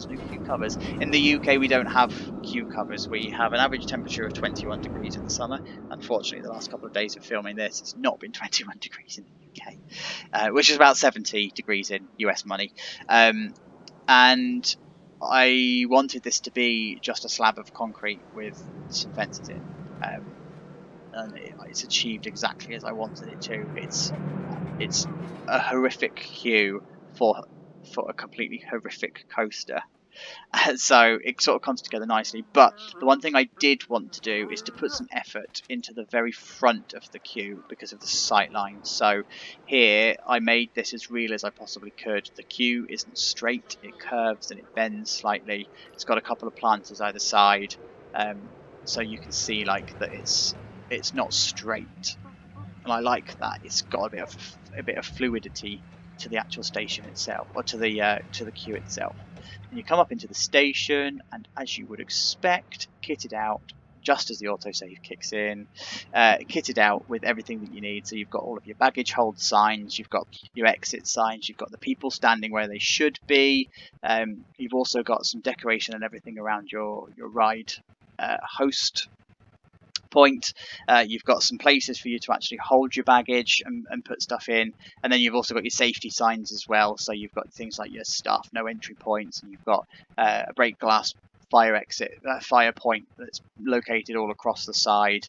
[SPEAKER 1] In the UK we don't have queue covers. We have an average temperature of 21 degrees in the summer. Unfortunately, the last couple of days of filming this, it's not been 21 degrees in the UK, which is about 70 degrees in US money. And I wanted this to be just a slab of concrete with some fences in, and it's achieved exactly as I wanted it to. It's a horrific queue for a completely horrific coaster. So it sort of comes together nicely. But the one thing I did want to do is to put some effort into the very front of the queue because of the sight lines. So here I made this as real as I possibly could. The queue isn't straight, it curves and it bends slightly. It's got a couple of planters either side, so you can see like that it's not straight. And I like that. It's got a bit of fluidity to the actual station itself, or to the queue itself. And you come up into the station, and as you would expect, kitted out just as the autosave kicks in, kitted out with everything that you need. So you've got all of your baggage hold signs, you've got your exit signs, you've got the people standing where they should be. You've also got some decoration and everything around your ride host point. You've got some places for you to actually hold your baggage and put stuff in, and then you've also got your safety signs as well. So you've got things like your staff no entry points, and you've got a break glass fire exit, fire point that's located all across the side.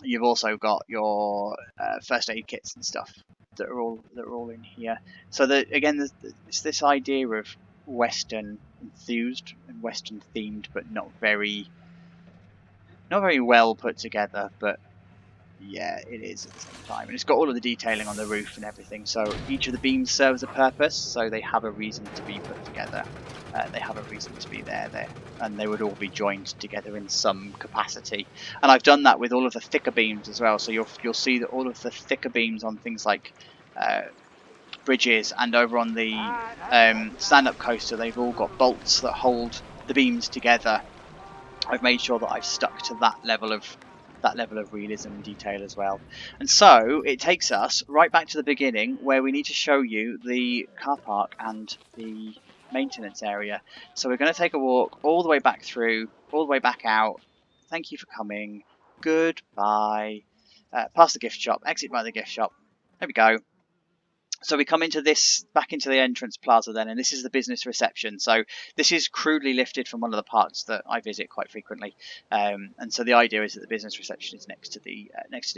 [SPEAKER 1] You've also got your first aid kits and stuff that are all in here. So that again, it's this idea of Western enthused and Western themed, but not very well put together, but yeah, it is at the same time. And it's got all of the detailing on the roof and everything, so each of the beams serves a purpose, so they have a reason to be put together. They have a reason to be there, and they would all be joined together in some capacity. And I've done that with all of the thicker beams as well, so you'll see that all of the thicker beams on things like bridges and over on the stand-up coaster, they've all got bolts that hold the beams together. I've made sure that I've stuck to that level of realism and detail as well. And so it takes us right back to the beginning, where we need to show you the car park and the maintenance area. So we're going to take a walk all the way back through, all the way back out. Thank you for coming. Goodbye. Past the gift shop, exit by the gift shop. There we go. So we come into this, back into the entrance plaza then, and this is the business reception. So this is crudely lifted from one of the parks that I visit quite frequently, and so the idea is that the business reception is next to the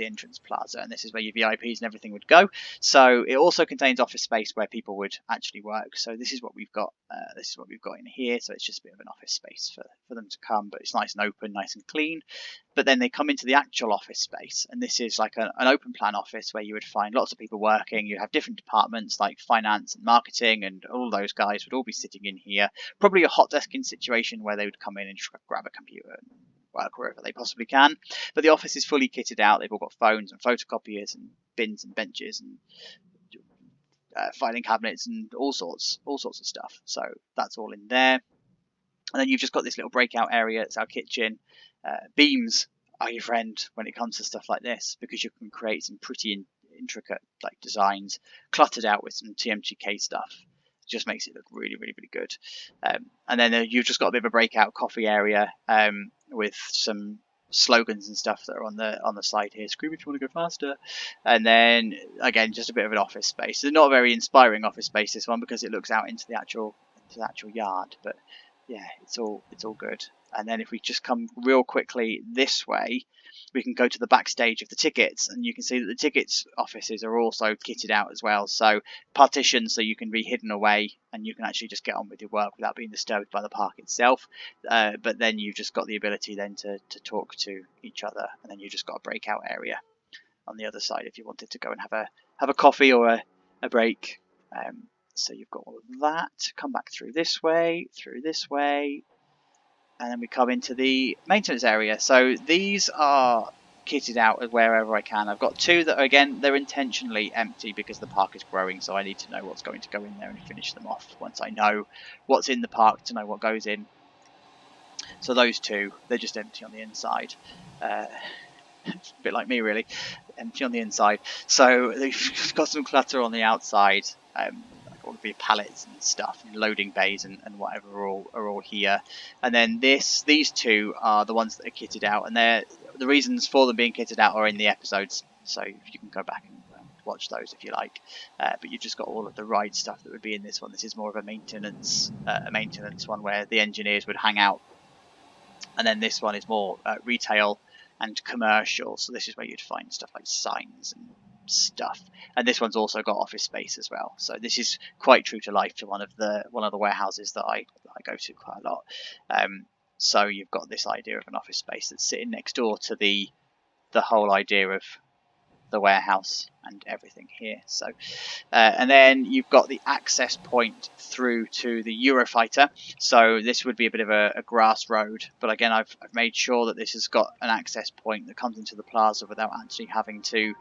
[SPEAKER 1] entrance plaza, and this is where your VIPs and everything would go. So it also contains office space where people would actually work. So this is what we've got. This is what we've got in here. So it's just a bit of an office space for them to come, but it's nice and open, nice and clean. But then they come into the actual office space, and this is like an open plan office where you would find lots of people working. You have different departments like finance and marketing, and all those guys would all be sitting in here. Probably a hot desking situation where they would come in and grab a computer and work wherever they possibly can. But the office is fully kitted out. They've all got phones and photocopiers and bins and benches and filing cabinets and all sorts of stuff. So that's all in there. And then you've just got this little breakout area. It's our kitchen. Beams are your friend when it comes to stuff like this, because you can create some pretty intricate like designs cluttered out with some TMTK stuff. It just makes it look really, really, really good. And then you've just got a bit of a breakout coffee area with some slogans and stuff that are on the side here. Scream if you want to go faster. And then again, just a bit of an office space. It's not a very inspiring office space, this one, because it looks out into the actual yard. But yeah, it's all good. And then if we just come real quickly this way, we can go to the backstage of the tickets, and you can see that the tickets offices are also kitted out as well. So partitions, so you can be hidden away and you can actually just get on with your work without being disturbed by the park itself. But then you've just got the ability then to talk to each other, and then you've just got a breakout area on the other side if you wanted to go and have a coffee or a break. So you've got all of that. Come back through this way, and then we come into the maintenance area. So these are kitted out wherever I can. I've got two that, again, they're intentionally empty because the park is growing, so I need to know what's going to go in there and finish them off once I know what's in the park to know what goes in. So those two, they're just empty on the inside. It's a bit like me, really, empty on the inside. So they've got some clutter on the outside. All of your pallets and stuff, and loading bays and whatever are all here. And then these two are the ones that are kitted out, and the reasons for them being kitted out are in the episodes, so you can go back and watch those if you like. But you've just got all of the ride stuff that would be in this one. This is more of a maintenance one where the engineers would hang out, and then this one is more retail and commercial. So this is where you'd find stuff like signs and stuff, and this one's also got office space as well. So this is quite true to life to one of the warehouses that I go to quite a lot. So you've got this idea of an office space that's sitting next door to the whole idea of the warehouse and everything here. So and then you've got the access point through to the Eurofighter. So this would be a bit of a grass road, but again, I've made sure that this has got an access point that comes into the plaza without actually having to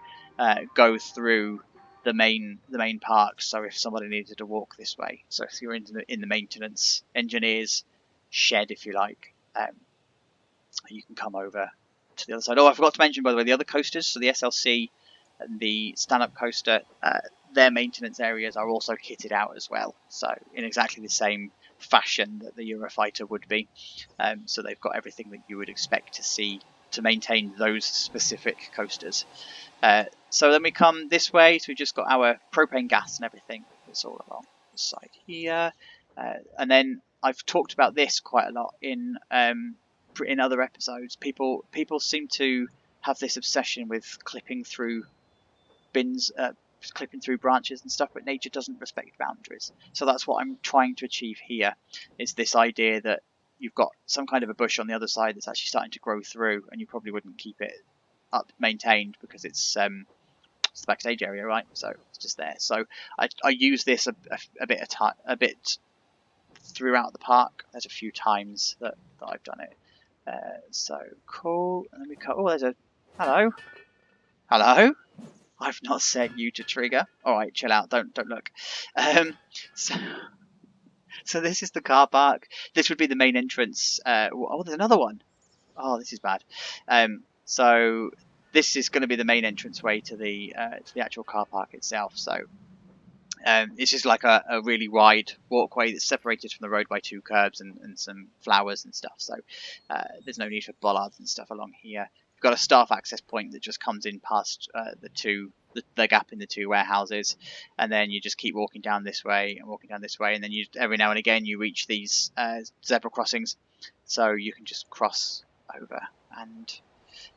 [SPEAKER 1] go through the main park. So if somebody needed to walk this way, so if you're in the maintenance engineers shed, if you like, you can come over to the other side. Oh, I forgot to mention, by the way, the other coasters, so the SLC and the stand-up coaster, their maintenance areas are also kitted out as well, so in exactly the same fashion that the Eurofighter would be. So they've got everything that you would expect to see to maintain those specific coasters. So then we come this way, so we've just got our propane gas and everything that's all along the side here. And then I've talked about this quite a lot in other episodes. People seem to have this obsession with clipping through bins, clipping through branches and stuff, but nature doesn't respect boundaries. So that's what I'm trying to achieve here, is this idea that you've got some kind of a bush on the other side that's actually starting to grow through, and you probably wouldn't keep it up maintained because it's the backstage area, right? So it's just there. So I use this a bit throughout the park. There's a few times that I've done it. So cool. And then we cut. Oh, there's a hello. I've not set you to trigger. All right, chill out. Don't look. So this is the car park. This would be the main entrance. Oh, there's another one. Oh, this is bad. So this is going to be the main entranceway to the actual car park itself. So it's just like a really wide walkway that's separated from the road by 2 curbs and some flowers and stuff. So there's no need for bollards and stuff along here. You've got a staff access point that just comes in past the gap in the 2 warehouses, and then you just keep walking down this way and walking down this way, and then you every now and again you reach these zebra crossings, so you can just cross over and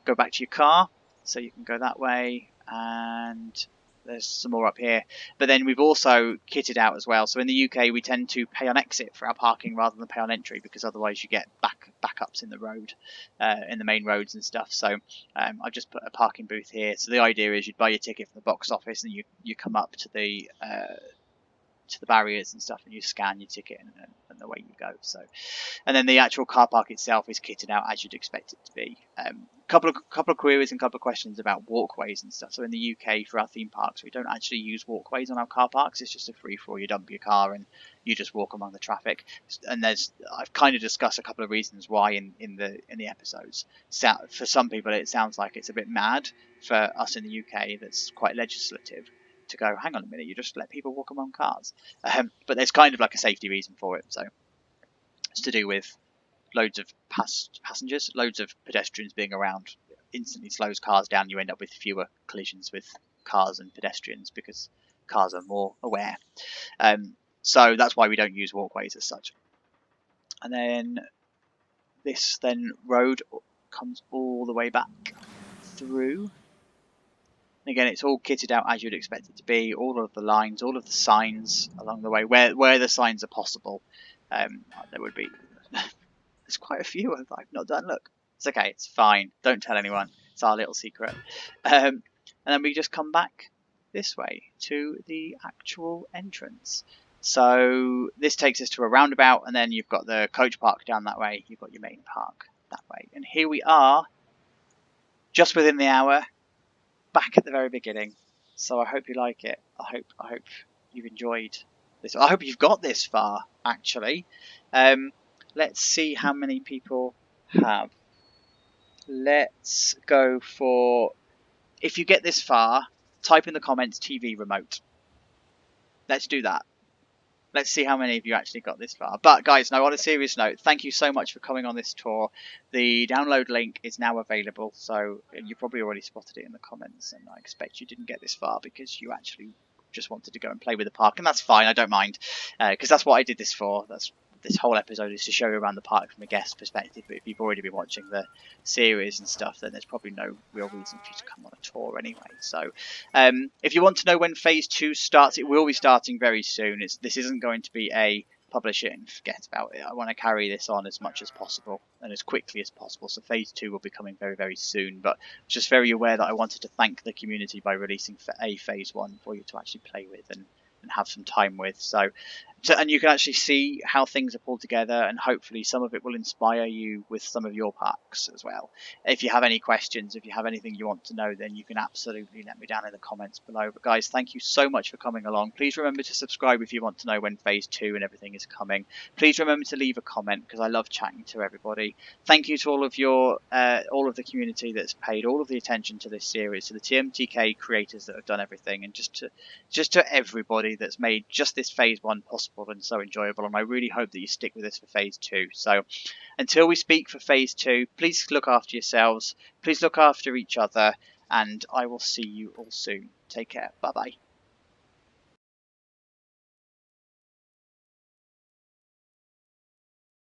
[SPEAKER 1] go back to your car. So you can go that way, and there's some more up here. But then we've also kitted out as well. So in the UK we tend to pay on exit for our parking rather than pay on entry, because otherwise you get backups in the road, in the main roads and stuff. So I've just put a parking booth here. So the idea is you'd buy your ticket from the box office, and you come up to the barriers and stuff, and you scan your ticket, and away you go. So, and then the actual car park itself is kitted out as you'd expect it to be. Couple of queries and couple of questions about walkways and stuff. So in the UK, for our theme parks, we don't actually use walkways on our car parks. It's just a free for all. You dump your car and you just walk among the traffic. And I've kind of discussed a couple of reasons why in the episodes. So for some people, it sounds like it's a bit mad. For us in the UK, that's quite legislative to go, hang on a minute, you just let people walk among cars. But there's kind of like a safety reason for it. So it's to do with loads of passengers, loads of pedestrians being around instantly slows cars down. You end up with fewer collisions with cars and pedestrians because cars are more aware. So that's why we don't use walkways as such. And then this road comes all the way back through. And again, it's all kitted out as you'd expect it to be. All of the lines, all of the signs along the way, where the signs are possible. There would be. There's quite a few I've not done. Look, it's okay. It's fine. Don't tell anyone. It's our little secret. And then we just come back this way to the actual entrance. So this takes us to a roundabout, and then you've got the coach park down that way. You've got your main park that way. And here we are, just within the hour, back at the very beginning. So I hope you like it. I hope you've enjoyed this. I hope you've got this far, actually. Let's see how many people have. Let's go for, if you get this far, type in the comments TV remote. Let's do that. Let's see how many of you actually got this far. But guys, now on a serious note, thank you so much for coming on this tour. The download link is now available, so you probably already spotted it in the comments, and I expect you didn't get this far because you actually just wanted to go and play with the park, and that's fine. I don't mind, because that's what I did this for. This whole episode is to show you around the park from a guest perspective. But if you've already been watching the series and stuff, then there's probably no real reason for you to come on a tour anyway. So if you want to know when phase 2 starts, it will be starting very soon. This isn't going to be a publish it and forget about it. I want to carry this on as much as possible and as quickly as possible. So phase 2 will be coming very, very soon. But just very aware that I wanted to thank the community by releasing phase 1 for you to actually play with and have some time with. So and you can actually see how things are pulled together, and hopefully some of it will inspire you with some of your parks as well. If you have any questions, if you have anything you want to know, then you can absolutely let me down in the comments below. But guys, thank you so much for coming along. Please remember to subscribe if you want to know when phase 2 and everything is coming. Please remember to leave a comment, because I love chatting to everybody. Thank you to all of the community that's paid all of the attention to this series, to the TMTK creators that have done everything, and just to everybody that's made just this phase 1 possible simple and so enjoyable, and I really hope that you stick with us for Phase 2. So until we speak for Phase 2, please look after yourselves, please look after each other, and I will see you all soon. Take care. Bye bye.